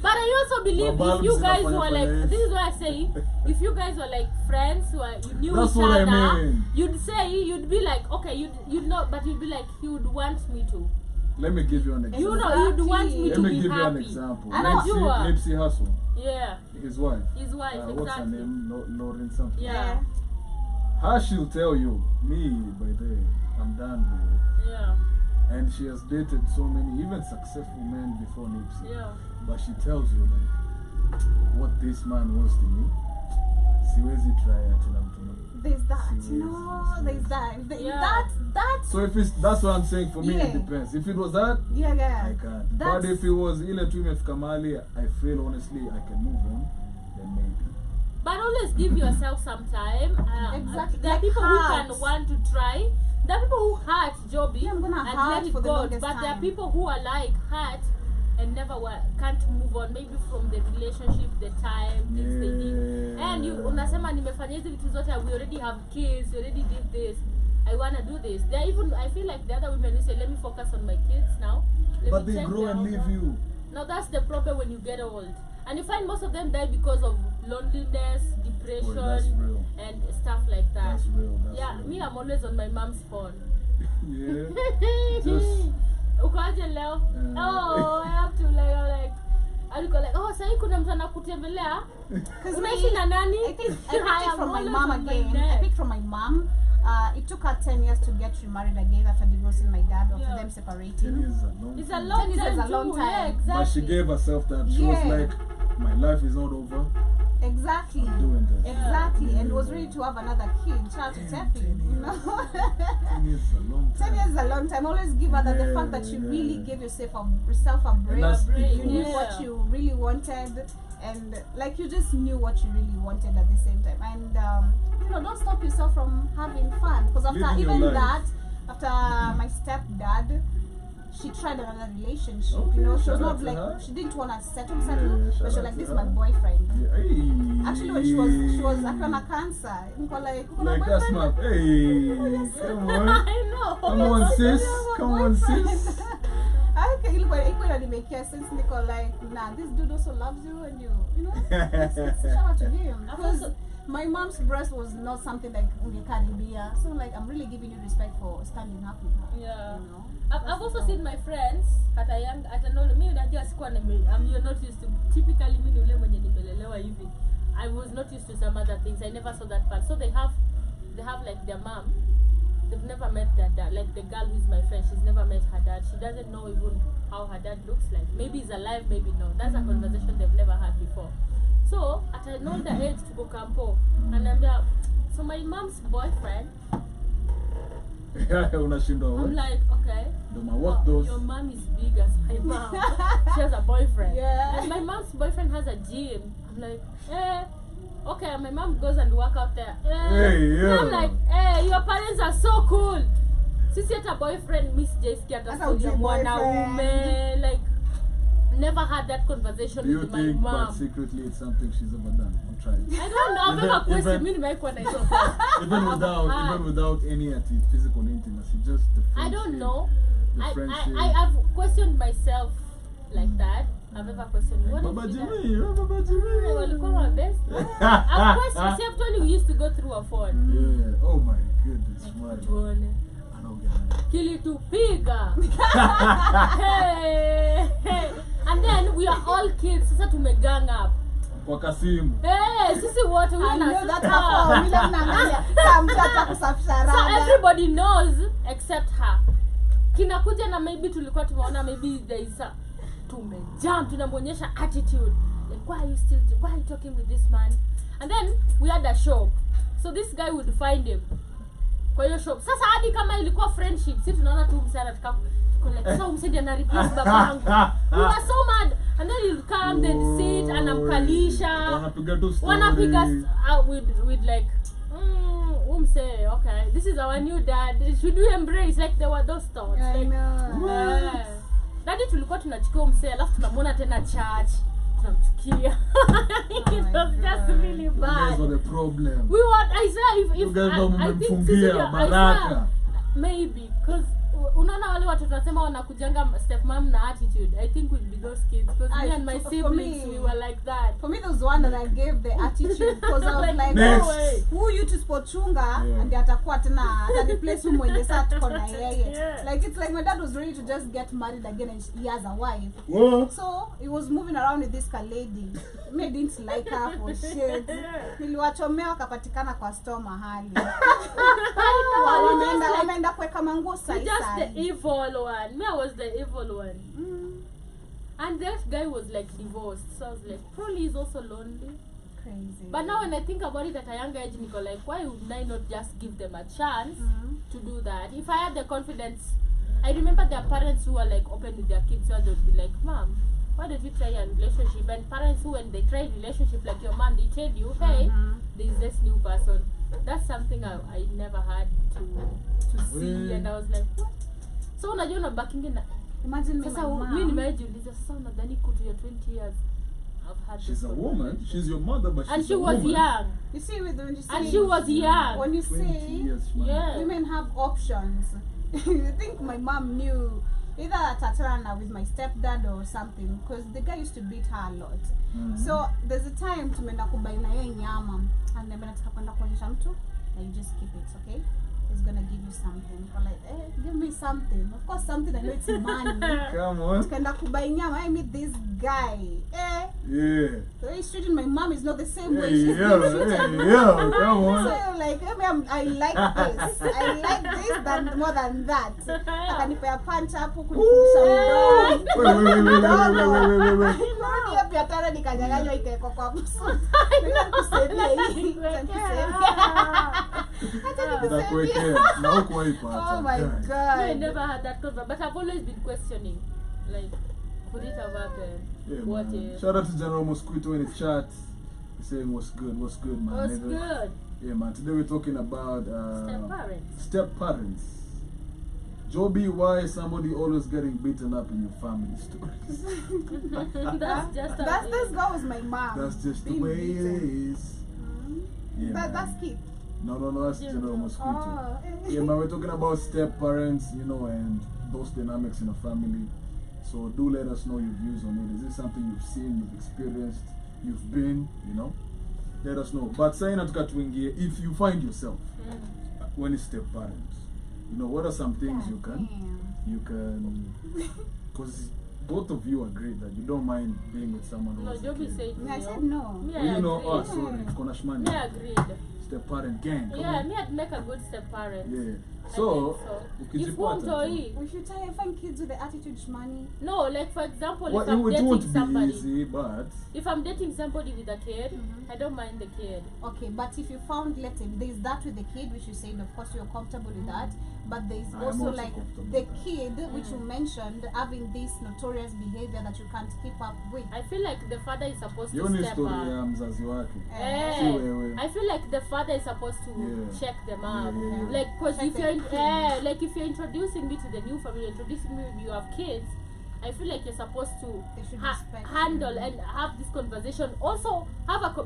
B: But I also believe if you guys were like,
A: Mabalbu
B: this is what I say, if you guys were like friends who are, you knew
A: That's
B: each
A: what I
B: other,
A: mean.
B: you'd be like, okay, you'd know, but you'd be like, he would want me to.
A: Let me give you an example.
B: You know, you'd want me
A: Let
B: to
A: me
B: be
A: give you an
B: happy.
A: example.
B: And I do.
A: Nipsey Hussle,
B: Yeah,
A: his wife.
B: his wife,
A: What's her
B: exactly.
A: name? Lauren something.
B: Yeah,
A: How she'll tell you, me, by the way, I'm done with it.
B: yeah,
A: And she has dated so many, even successful men before Nipsey.
B: yeah.
A: But she tells you, like, what this man was to me, siwezi try ati na mtu mwingine.
C: There's that.
A: Seriously,
C: No, there's that.
B: Yeah.
C: That's
A: So if it's, that's what I'm saying, for me
C: Yeah.
A: it depends. If it was that,
C: yeah, yeah.
A: I can't. But
C: That's-
A: if it was ile tu imefika mahali, I feel honestly I can move on, then maybe.
B: But always give yourself some time.
C: Exactly.
B: There are
C: Like
B: people
C: heart.
B: who can want to try. There are people who hurt Joby
C: Yeah, I'm gonna
B: and
C: heart
B: let it
C: for the
B: go.
C: longest
B: But there are
C: time.
B: people who are like hurt and never can't move on, maybe from the relationship, the time, things they did. And you unasema nimefanya hizi vitu zote, we already have kids, we already did this. I wanna do this. There even I feel like the other women who say, let me focus on my kids now. Let
A: But
B: me
A: they
B: check
A: grow
B: their
A: and leave
B: homework."
A: you.
B: Now that's the problem when you get old. And you find most of them die because of loneliness, depression,
A: Boy, that's real.
B: and stuff like that.
A: That's real. That's
B: Yeah,
A: real.
B: me I'm always on my mom's phone.
A: Yeah. Just
B: Ukoaje leo? Oh, I have to like alikuwa like, oh, sasa kuna mtu anakutembelea.
C: Because
B: Unaishi na nani?
C: I picked it from my
B: I'm
C: mom
B: always on my
C: again. I
B: neck.
C: picked from my mom. It took her 10 years to get remarried again after divorcing my dad, after
B: Yeah.
C: them
A: 10
C: separating.
A: years a long
B: It's a
A: time.
B: long
C: 10 years
B: time
C: is a long
B: too.
C: time.
B: Yeah, exactly.
A: But she gave herself that. She was
C: Yeah.
A: like, my life is not over.
C: Exactly.
A: I'm doing this.
C: Exactly. And was ready to have another kid. Shout out to Tefi, you know.
A: 10 years is a long
C: 10
A: time.
C: years is a long time. Always give her that the fact that you
A: Yeah,
C: really
A: yeah.
C: gave yourself a break.
A: that's the
C: You knew
B: Yeah.
C: what you really wanted, and like you just knew what you really wanted at the same time. And don't stop yourself from having fun, because after
A: Living your
C: even
A: life.
C: that, after my stepdad, she tried another relationship.
A: Okay,
C: she was
A: shout
C: not
A: out to
C: like
A: her.
C: she didn't want to settle,
A: Yeah,
C: but
A: shout
C: she was
A: out
C: like,
A: to
C: this is
A: her.
C: my boyfriend.
A: Yeah, hey.
C: Actually, when she was akiwa cancer, niko like, "Uko na
A: Like that's
C: boyfriend?"
A: my hey. Come on.
B: I know.
A: Come on, sis.
C: Yeah,
A: Come on,
C: boyfriend.
A: sis.
C: Okay, ilikuwa inanimake sense, niko like, nah, this dude also loves you, and you know, it's shout out to him, because my mom's breast was not something like ungekaribia, so like I'm really giving you respect for standing up with her.
B: Yeah.
C: You know?
B: I've also seen my friends at an old, mimi najua sikuwa you're not used to, typically mimi ni ule mwenye nimelelewa hivi. I was not used to some other things. I never saw that part. So they have like their mom. They've never met their dad. Like the girl who's my friend, she's never met her dad. She doesn't know even how her dad looks like. Maybe he's alive, maybe not. That's a conversation they've never had before. So at an older age to go campo, and so my mom's boyfriend,
A: Unashindwa
B: I'm
A: wewe.
B: like, okay.
A: Do my work those.
B: Your mom is big as my mom. She has a boyfriend.
C: Yeah.
B: And my mom's boyfriend has a gym. I'm like, okay, my mom goes and work out there.
A: Hey, yeah.
B: I'm like, your parents are so cool. Sisi hata boyfriend Miss Jesky hata
C: Hata
B: story ya
C: ujui
B: mwanaume.
C: boyfriend.
B: Like, never had that conversation
A: Do you
B: with my
A: think, but
B: mom.
A: secretly it's something she's ever done? I'm trying.
B: I don't know. I've
A: Even-
B: never questioned.
A: even-
B: Mimi nimeikuwa na hizo.
A: Even without any physical intimacy, just the friendship.
B: I don't know.
A: The friendship.
B: I've questioned myself like that. I've never questioned what
A: Baba
B: if she does?
A: Jimmy, Baba Jimmy.
B: Walikuwa my best. Of course, except we used to go through a phone.
A: Yeah. Oh my goodness. My.
B: Tuone.
A: I don't get it.
B: Kilitupiga. Hey. And then we are all kids. Sasa tumegang up.
A: Kwa Kasimu.
B: Hey, sisi wote we
C: I know that
B: sister.
C: hapo vile mnaangalia saa mtu atakusafisha
B: So
C: rada.
B: everybody knows except her. Kinakuja na maybe tulikuwa tumeona maybe there is a tumejam, tunamwonyesha attitude. Like, why are you talking with this man? And then we had a show. So this guy would find him. kwa hiyo shop. Sasa hadi kama ilikuwa friendship, si tunaona tu msana like so msidi ana replace babangu. We were so mad. And then he'll come, then sit, anamkalisha. Wanapiga with like say, okay, this is our new dad. Should we embrace? Like there were those thoughts.
C: I
B: like,
C: know.
B: Daddy tulikuwa tunachukua msee alafu tunamwona tena church. Tunamchukia. It was just really bad.
A: You guys were the problem.
B: We were, I said, if
A: you guys
B: I think
A: Baraka.
B: Maybe, because unaona wale watu tunasema wanakujanga stepmom na attitude. I think we'd be those kids because me and my siblings we were like that.
C: For me there was one that I gave the attitude because I was like
A: no
C: way. Who you to spochunga and atakuwa tena ata replace him when they start tuko na yeye. Like it's like my dad was ready to just get married again and he has a wife.
A: What?
C: So he was moving around with this lady. Me didn't like her for shit. Niliwachomea wakapatikana kwa store mahali. Wameenda kuweka manguo
B: just the evil one. Me, I was the evil one. And that guy was like divorced. So I was like, probably he's also lonely.
C: Crazy.
B: But now when I think about it at a younger age, Nico, like, why would I not just give them a chance to do that? If I had the confidence, I remember there are parents who are like open with their kids, so they would be like, Mom, why don't you try a relationship? And parents who, when they try relationship, like your mom, they tell you, hey, there's this new person. That's something I never had to see, and I was like, what? So unajua unabakingi na
C: imagine
B: sasa mimi nimejiuliza sasa unadhani kutu ya 20 years I've had
A: she's a woman, she's your mother, but she's
B: and she
A: a
B: was
A: woman.
B: young.
C: You see when you say
B: and she was young.
C: When you say women have options, you think my mom knew either Tatarana with my stepdad or something, because the guy used to beat her a lot. So there's a time tumeenda kubaina yeye nyama and then nataka kwenda kuonyesha mtu and you just keep it, okay? He's gonna give you something. Or like, give me something. Of course something I know it's money.
A: Come on.
C: Tukaenda kubai nyama, I meet this guy.
A: Yeah.
C: The way he's treating my mom is not the same way she's
A: come on.
C: So like, I like this. I like this than more than that. Akanipea punch hapo kunifundisha mdomo. Wait. Ya biatara nikanyang'anywa ikaekwa kwa msu. Nenda kusaidia hii. Oh my God.
B: I never had that conversation, but I've always been questioning, like, could it have happened? What if?
A: Shout out to General Mosquito in the chat. He's saying what's good, man.
B: What's good?
A: Yeah, man. Today we're talking about
B: step-parents.
A: Step-parents. Joby, why is somebody always getting beaten up in your family stories?
C: That's this girl is my mom.
A: That's just the way it is. Yeah,
C: that's kid.
A: No, that's General Mosquito. Yeah, man, we're talking about step-parents, you know, and those dynamics in a family. So do let us know your views on it. Is this something you've seen, you've experienced, you've been, you know? Let us know. But saying that if you find yourself when it's step-parents, you know, what are some things you can, because both of you agree that you don't mind being with someone who has a kid.
C: I said no.
A: You know, sorry, Konashmani.
B: Me agreed.
A: Step-parent gang.
B: Yeah, me I'd make a good step-parent.
A: Yeah. So,
B: if
C: we should try and find kids with the attitude money.
B: No, like for example,
A: well,
B: if I'm dating somebody,
A: easy, but
B: if I'm dating somebody with a kid, I don't mind the kid.
C: Okay, but if you found, let's say, there's that with the kid, which you said, of course, you're comfortable with that. But there's also like the kid, which you mentioned, having this notorious behavior that you can't keep up with.
B: I feel like the father is supposed to step up. I feel like the father is supposed to check them up. Like, because if you're introducing me to the new family, introducing me when you have kids, I feel like you're supposed to handle and have this conversation. Also,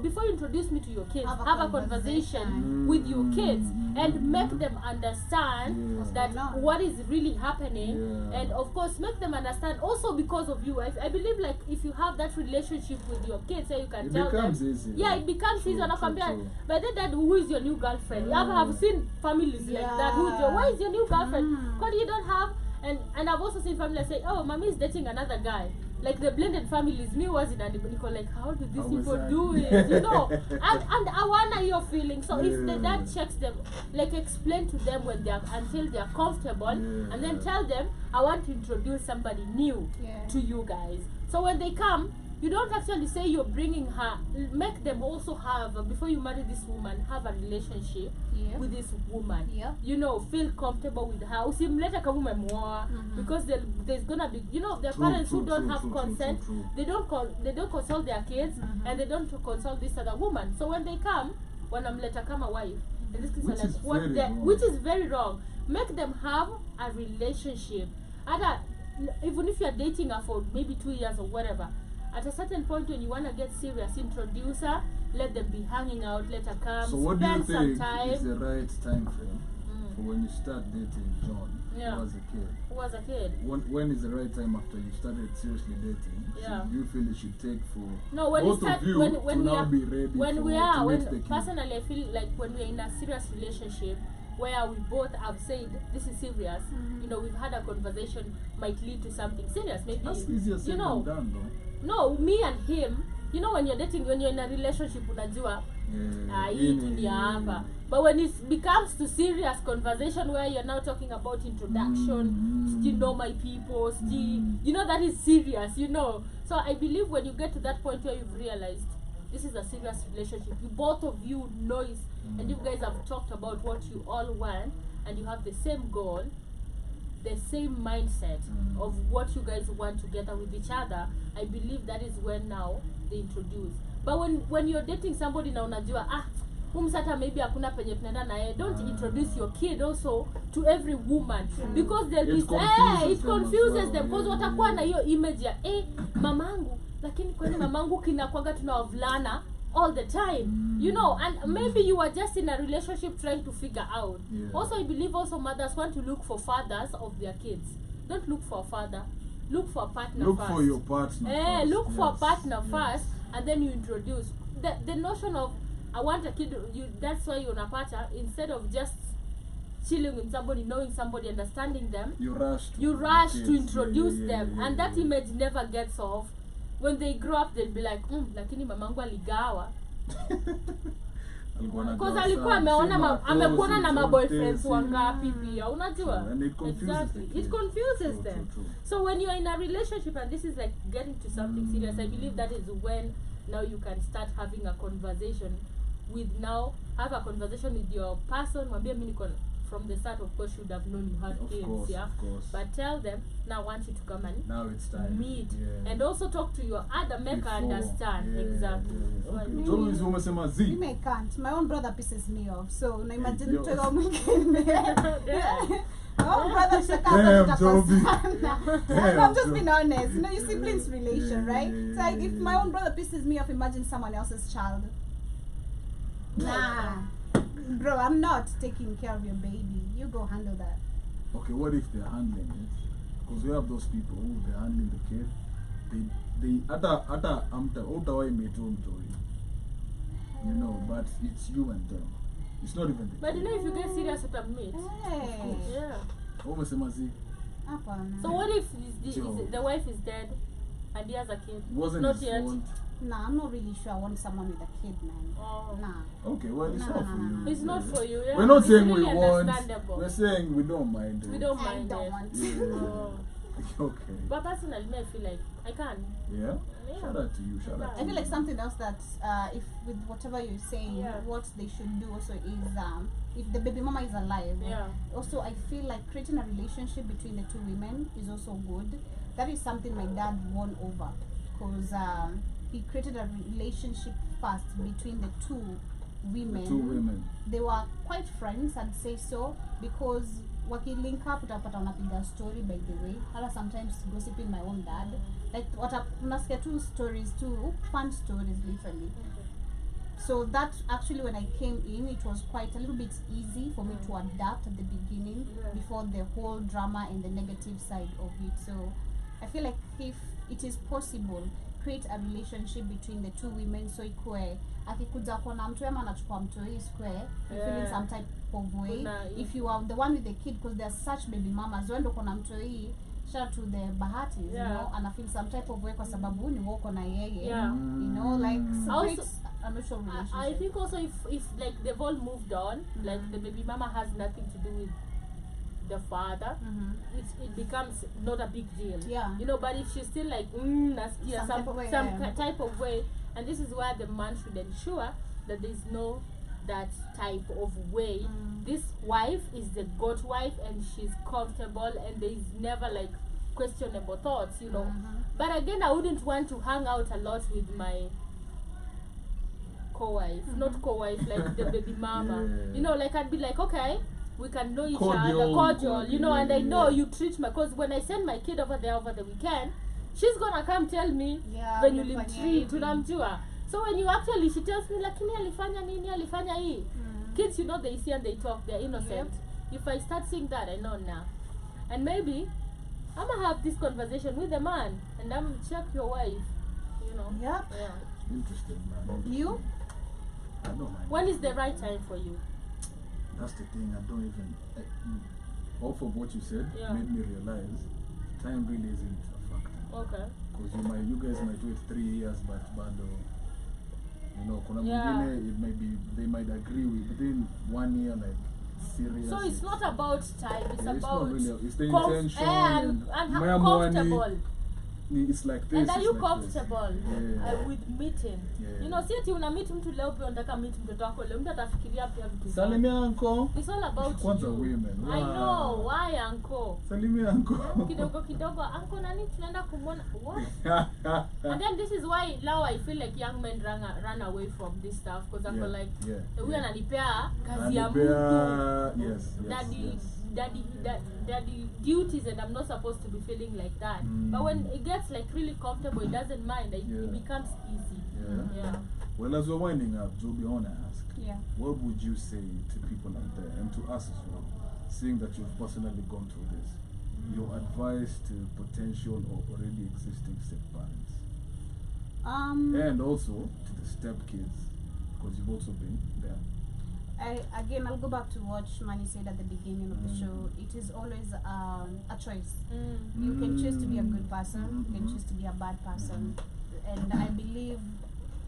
B: before you introduce me to your kids, have a conversation with your kids and make them understand that what is really happening, and of course make them understand also because of you. I believe like if you have that relationship with your kids, you can tell them.
A: Easy.
B: Yeah, it becomes easy. But then that who is your new girlfriend? I've seen families like that. Why is your new girlfriend? Because you don't have. And I've also seen families say, oh, mommy is dating another guy. Like the blended families, me was in Nico, like how do these people do it? You know? and I wanna your feelings. So if the dad checks them, like explain to them until they're comfortable, and then tell them, I want to introduce somebody new to you guys. So when they come, you don't actually say you're bringing her. Make them also have, before you marry this woman, have a relationship
C: Yeah.
B: with this woman.
C: Yeah.
B: You know, feel comfortable with her. Usimlete kama umemwoa, because there's gonna be, you know, there are
A: True,
B: parents who
A: true,
B: don't
A: true,
B: have
A: true,
B: consent.
A: true.
B: They don't consult their kids, and they don't consult this other woman. So when they come, wanamleta kama wife. And this kids
A: Which
B: are like,
A: is
B: what
A: very
B: the,
A: wrong.
B: which is very wrong. Make them have a relationship. Even if you're dating her for maybe 2 years or whatever, at a certain point when you want to get serious, introduce her, let them be hanging out, let her come,
A: So what do you
B: spend some
A: think
B: time.
A: is the right time frame for when you start dating John
B: Yeah.
A: who was a kid?
B: Who was a kid?
A: When is the right time after you started seriously dating?
B: Yeah.
A: So you feel it should take for
B: No, when
A: both
B: you start,
A: of you
B: when
A: to
B: we
A: now
B: are,
A: be ready
B: when
A: for,
B: we
A: to
B: are,
A: meet
B: when
A: the kid?
B: personally I feel like when we're in a serious relationship where we both have said this is serious, you know, we've had a conversation might lead to something serious. Maybe
A: That's easier said
B: you know,
A: than done, though.
B: no, me and him, you know, when you're dating, when you're in a relationship, unajua hii tu ni hapa. But when it becomes to serious conversation where you're now talking about introduction, you know my people, you know that is serious, you know. So I believe when you get to that point where you've realized this is a serious relationship, you both of you know it, and you guys have talked about what you all want, and you have the same goal, the same mindset of what you guys want together with each other, I believe that is when now they introduce. But when you're dating somebody na unajua umsata maybe hakuna penye tunaenda na yeye, don't introduce your kid also to every woman, because there is it confuses them, because watakuwa na hiyo image ya mamangu, lakini kwani mamangu kinakwanga tunawavulana all the time, you know, and maybe you are just in a relationship trying to figure out. Also, I believe also mothers want to look for fathers of their kids. Don't look for a father, look for a partner
A: Look
B: first.
A: for your partner first.
B: Look for a partner first, and then you introduce. The notion of I want a kid, that's why you're unapata, instead of just chilling with somebody, knowing somebody, understanding them,
A: you rush
B: to introduce them, and that image never gets off. When they grow up, they'll be like, lakini mamangu aligawa. Because alikuwa amekuona na maboyfriends wangapi pia, unajua?
A: And it confuses
B: It confuses them.
A: True.
B: So when you're in a relationship and this is like getting to something serious, I believe that is when now you can start having a conversation with have a conversation with your person. Mwambie mimi niko from the start, of course, you would have known you had kids,
A: course,
B: yeah.
A: Of course.
B: But tell them, now I want you to come and
A: now it's time.
B: meet,
A: Yeah.
B: and also talk to your other, make her understand. Exactly. So I
A: Okay.
B: think-
A: Jono is umesema Z.
C: Mimi I can't. My own brother pisses me off. So na imagine
A: Yo.
C: mtu mwingine. My own brother
A: Damn,
C: shaka
A: Joby.
C: I'm just being honest. You know, your siblings relation, right?
A: Yeah,
C: So like, if my own brother pisses me off, imagine someone else's child. Nah. Bro, I'm not taking care of your baby. You go handle that.
A: Okay, what if they're handling it? Because we have those people who they're handling the kid. They ata utawai metu mtoi. You know, but it's you and them. It's not even the
B: But
A: kid.
B: you know, if you get serious at a meet,
C: Hey.
B: yeah.
A: Umesema Z.
C: Hapana.
B: So what if
A: Joe.
B: the wife is dead and he has a kid?
A: It wasn't
B: Not
A: his
B: yet.
A: fault.
C: Nah, I'm not really sure I want someone with a kid, man.
B: Oh.
C: Nah.
A: Okay, well, it's not for you.
B: It's not for you. Yeah.
A: We're not
B: It's
A: saying we
B: really
A: want.
B: understandable.
A: We're saying we don't mind it.
B: We don't
C: I
B: mind
C: don't
B: it.
C: want
A: Yeah.
B: Oh.
A: Okay.
B: But personally, I feel like I can.
A: Yeah?
B: Yeah.
A: Shout out to you. Shout out to
C: I feel
A: you.
C: like something else that if with whatever you're saying,
B: Yeah.
C: what they should do also is if the baby mama is alive,
B: Yeah.
C: also I feel like creating a relationship between the two women is also good. That is something my dad won over, because he created a relationship first between the two women.
A: The two women.
C: They were quite friends, I'd say so, because link up utapata wanapiga story, by the way, hata sometimes gossiping my own dad, like unasikia two stories, two fun stories literally. So that actually, when I came in, it was quite a little bit easy for me to adapt at the beginning, before the whole drama and the negative side of it. So I feel like if it is possible, create a relationship between the two women, so ikue akikuja kuona mtu ama anachukua mtu square, you feel in some type of way. If you are the one with the kid, because there are such baby mamas, wendo kuna mtu shout to the Bahatis, you know, and I feel some type of way kwa sababu ni wako na yeye, you know, like creates a mutual relationship.
B: I think also if like they've all moved on, like the baby mama has nothing to do with the father, it becomes not a big deal.
C: Yeah.
B: You know, but if she's still like nasikia some type of way, and this is where the man should ensure that there's no that type of way. This wife is the goat wife, and she's comfortable, and there is never like questionable thoughts, you know. But again, I wouldn't want to hang out a lot with my co-wife, not co-wife, like the baby mama. You know, like I'd be like, okay, we can know each other, cordial, you know, and I know you treat my, because when I send my kid over there over the weekend, she's gonna come tell me when you live treat, unamjua. So when you actually, she tells me, lakini alifanya nini, alifanya hii. Kids, you know, they see and they talk, they're innocent. If I start seeing that, I know now. And maybe I'm gonna have this conversation with the man, and I'm check your wife, you know.
C: Yeah.
A: Interesting, man.
C: You?
A: I don't mind.
B: When is the right time for you?
A: That's the thing. I don't even. Off of what you said made me realize time really isn't a factor.
B: Okay.
A: Because you guys might wait 3 years, but you know, kuna mwingine, it might be, they might agree within 1 year, like serious.
B: So it's not about time. It's about
A: it's not really, it's the intention and
B: comfortable.
A: It's like this.
B: And are you
A: like
B: comfortable with meeting? You know, si ati una meet mtu leo pia unataka meet mtoto wako leo, mtu atafikiria pia vitu.
A: Salimia uncle.
B: It's all about
A: Kwanza
B: you.
A: Women.
B: I know, why uncle?
A: Salimia uncle.
B: Kidogo uncle nani tunaenda kumwona. What? And then this is why now I feel like young men run away from this stuff, because I'm like, huyu ananipea kazi ya mtu. Daddy duties, and I'm not supposed to be feeling like that. But when it gets like really comfortable, it doesn't mind. It becomes easy.
A: Well, as we're winding up, Joby, I want to ask, what would you say to people out there, and to us as well, seeing that you've personally gone through this, your advice to potential or already existing step-parents? And also to the step-kids, because you've also been there.
C: I'll go back to what Shmani said at the beginning of the show. It is always a choice. You can choose to be a good person, you can choose to be a bad person. And I believe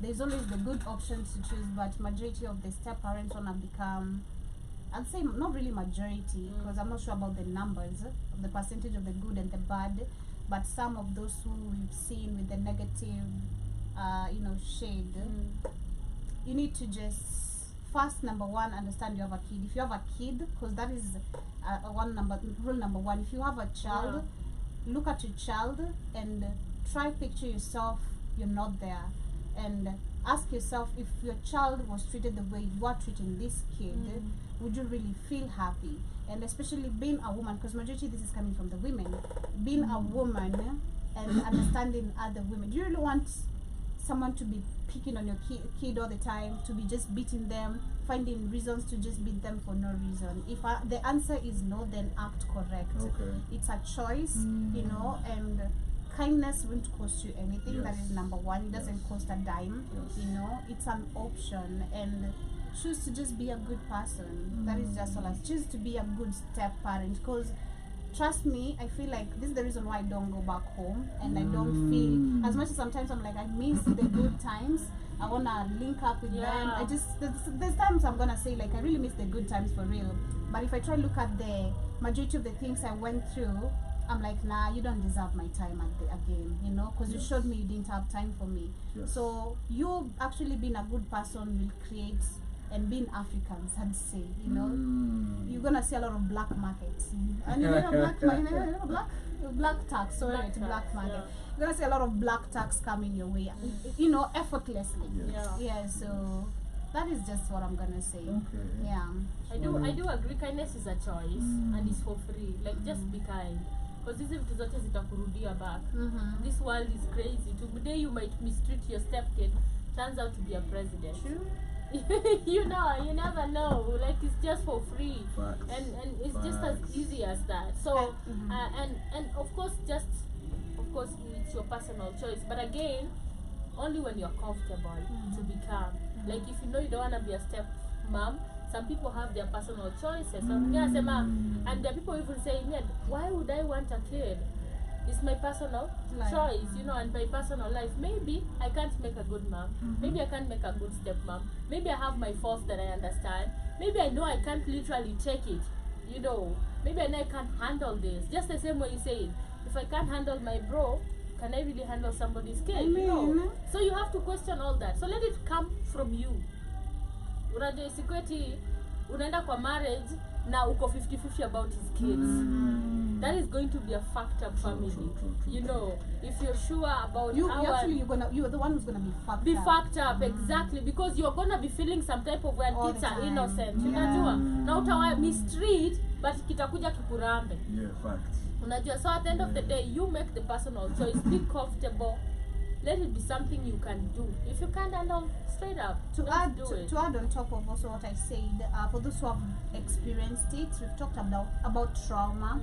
C: there's always the good options to choose, but majority of the step parents wanna become, I'd say not really majority, because I'm not sure about the numbers, the percentage of the good and the bad, but some of those who we've seen with the negative, shade, you need to just first, number one, understand you have a kid. If you have a kid, because that is rule number one. If you have a child, look at your child and try picture yourself, you're not there, and ask yourself, if your child was treated the way you are treating this kid, would you really feel happy? And especially being a woman, because majority this is coming from the women, being a woman and understanding other women. Do you really want someone to be picking on your kid all the time, to be just beating them, finding reasons to just beat them for no reason? If the answer is no, then act correct. It's a choice, you know, and kindness won't cost you anything. That is number one. It doesn't cost a dime, you know. It's an option, and choose to just be a good person. That is just all. Choose to be a good step parent, because trust me, I feel like this is the reason why I don't go back home, and I don't feel, as much as sometimes I'm like, I miss the good times, I want to link up with them. I just, there's times I'm going to say, like, I really miss the good times for real. But if I try to look at the majority of the things I went through, I'm like, nah, you don't deserve my time again, you know, because you showed me you didn't have time for me. So you actually being a good person will create, and being Africans, I'd say, you know, you're gonna see a lot of black markets, and you know, black tax. Sorry, black market. You're gonna see a lot of black tax coming your way, you know, effortlessly. So that is just what I'm gonna say. I do agree. Kindness is a choice, and it's for free. Like, just be kind. Because hizi vitu zote zitakurudia back. This world is crazy. Today you might mistreat your stepkid, turns out to be a president. You know, you never know. Like, it's just for free. And it's just as easy as that. So and of course it's your personal choice. But again, only when you're comfortable to become. Like, if you know you don't wanna be a step mom, some people have their personal choices. And there are people even saying, why would I want a kid? It's my personal choice, you know, and my personal life. Maybe I can't make a good mom. Maybe I can't make a good stepmom. Maybe I have my faults that I understand. Maybe I know I can't literally take it, you know.
B: maybe I can't handle this. Just the same way you say, if I can't handle my bro, can I really handle somebody's kid? You know? So you have to question all that. So let it come from you. Unajua isikweti unaenda kwa marriage na uko 50-50 about his kids. That is going to be a fucked up family. True. You know, if you're sure about
C: you're the one who's gonna be fucked up.
B: Exactly, because you're gonna be feeling some type of when kids are innocent. Unajua, na utawa mistreat but kitakuja kikurambe.
A: Yeah, facts.
B: Unajua, so at the end of the day, you make the personal choice. Be comfortable. Let it be something you can do. If you can't handle, straight up.
C: To add on top of also what I said, for those who have experienced it, we've talked about trauma,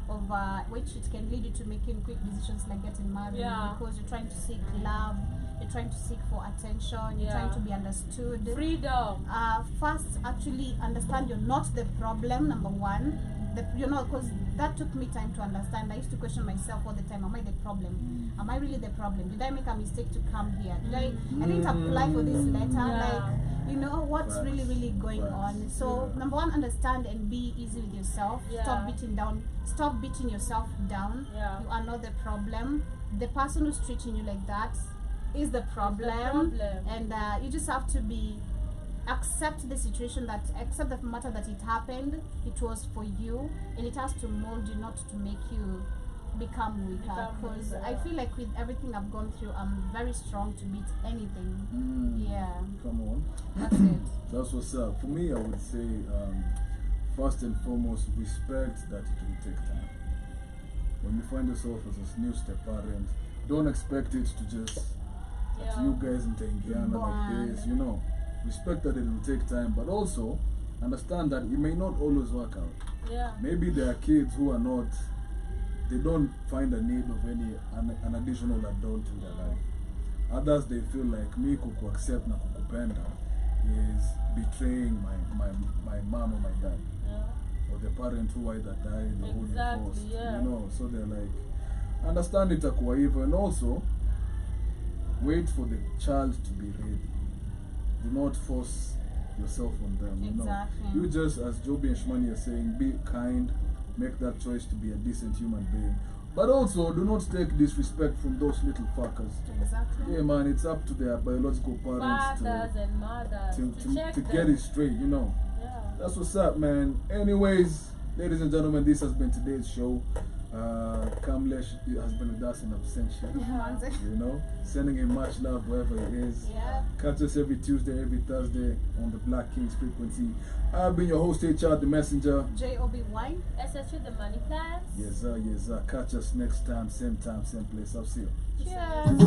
C: of which it can lead you to making quick decisions like getting married, because you're trying to seek love, you're trying to seek for attention, you're trying to be understood.
B: Freedom.
C: First, actually understand you're not the problem, number one. Because that took me time to understand. I used to question myself all the time. Am I the problem? Am I really the problem? Did I make a mistake to come here? I didn't apply for this letter. What's really going on? So number one, understand and be easy with yourself. Stop beating yourself down. You are not the problem. The person who's treating you like that is the problem. And you just have to accept the situation, accept the matter that it happened. It was for you, and it has to mold you, not to make you become weaker. Because I feel like with everything I've gone through, I'm very strong to beat anything. Yeah.
A: Come on.
C: That's it.
A: That's what's up. For me, I would say, first and foremost, respect that it will take time. When you find yourself as a new step parent, don't expect it to just you guys in Tengiana like this, Respect that it will take time, but also understand that it may not always work out. Maybe there are kids who are not, they don't find a need of an additional adult in their life. Others, they feel like me kuku accept na kukupenda is betraying my mom or my dad, or the parent who either died or who divorced. So they're like, understand it akuwa hivyo, and also wait for the child to be ready. Do not force yourself on them. You just, as Joby and Shmani are saying, be kind, make that choice to be a decent human being. But also, do not take disrespect from those little fuckers.
C: Exactly.
A: Yeah, man, it's up to their biological parents to get it straight, That's what's up, man. Anyways, ladies and gentlemen, this has been today's show. Kamlesh has been with us in absentia. Sending him much love wherever he is. Catch us every Tuesday, every Thursday on the Black Kings frequency. I've been your host, HR, the messenger.
C: JOBY.
B: SHU, the money class.
A: Yes, sir. Catch us next time, same place. I'll see you.
B: Cheers.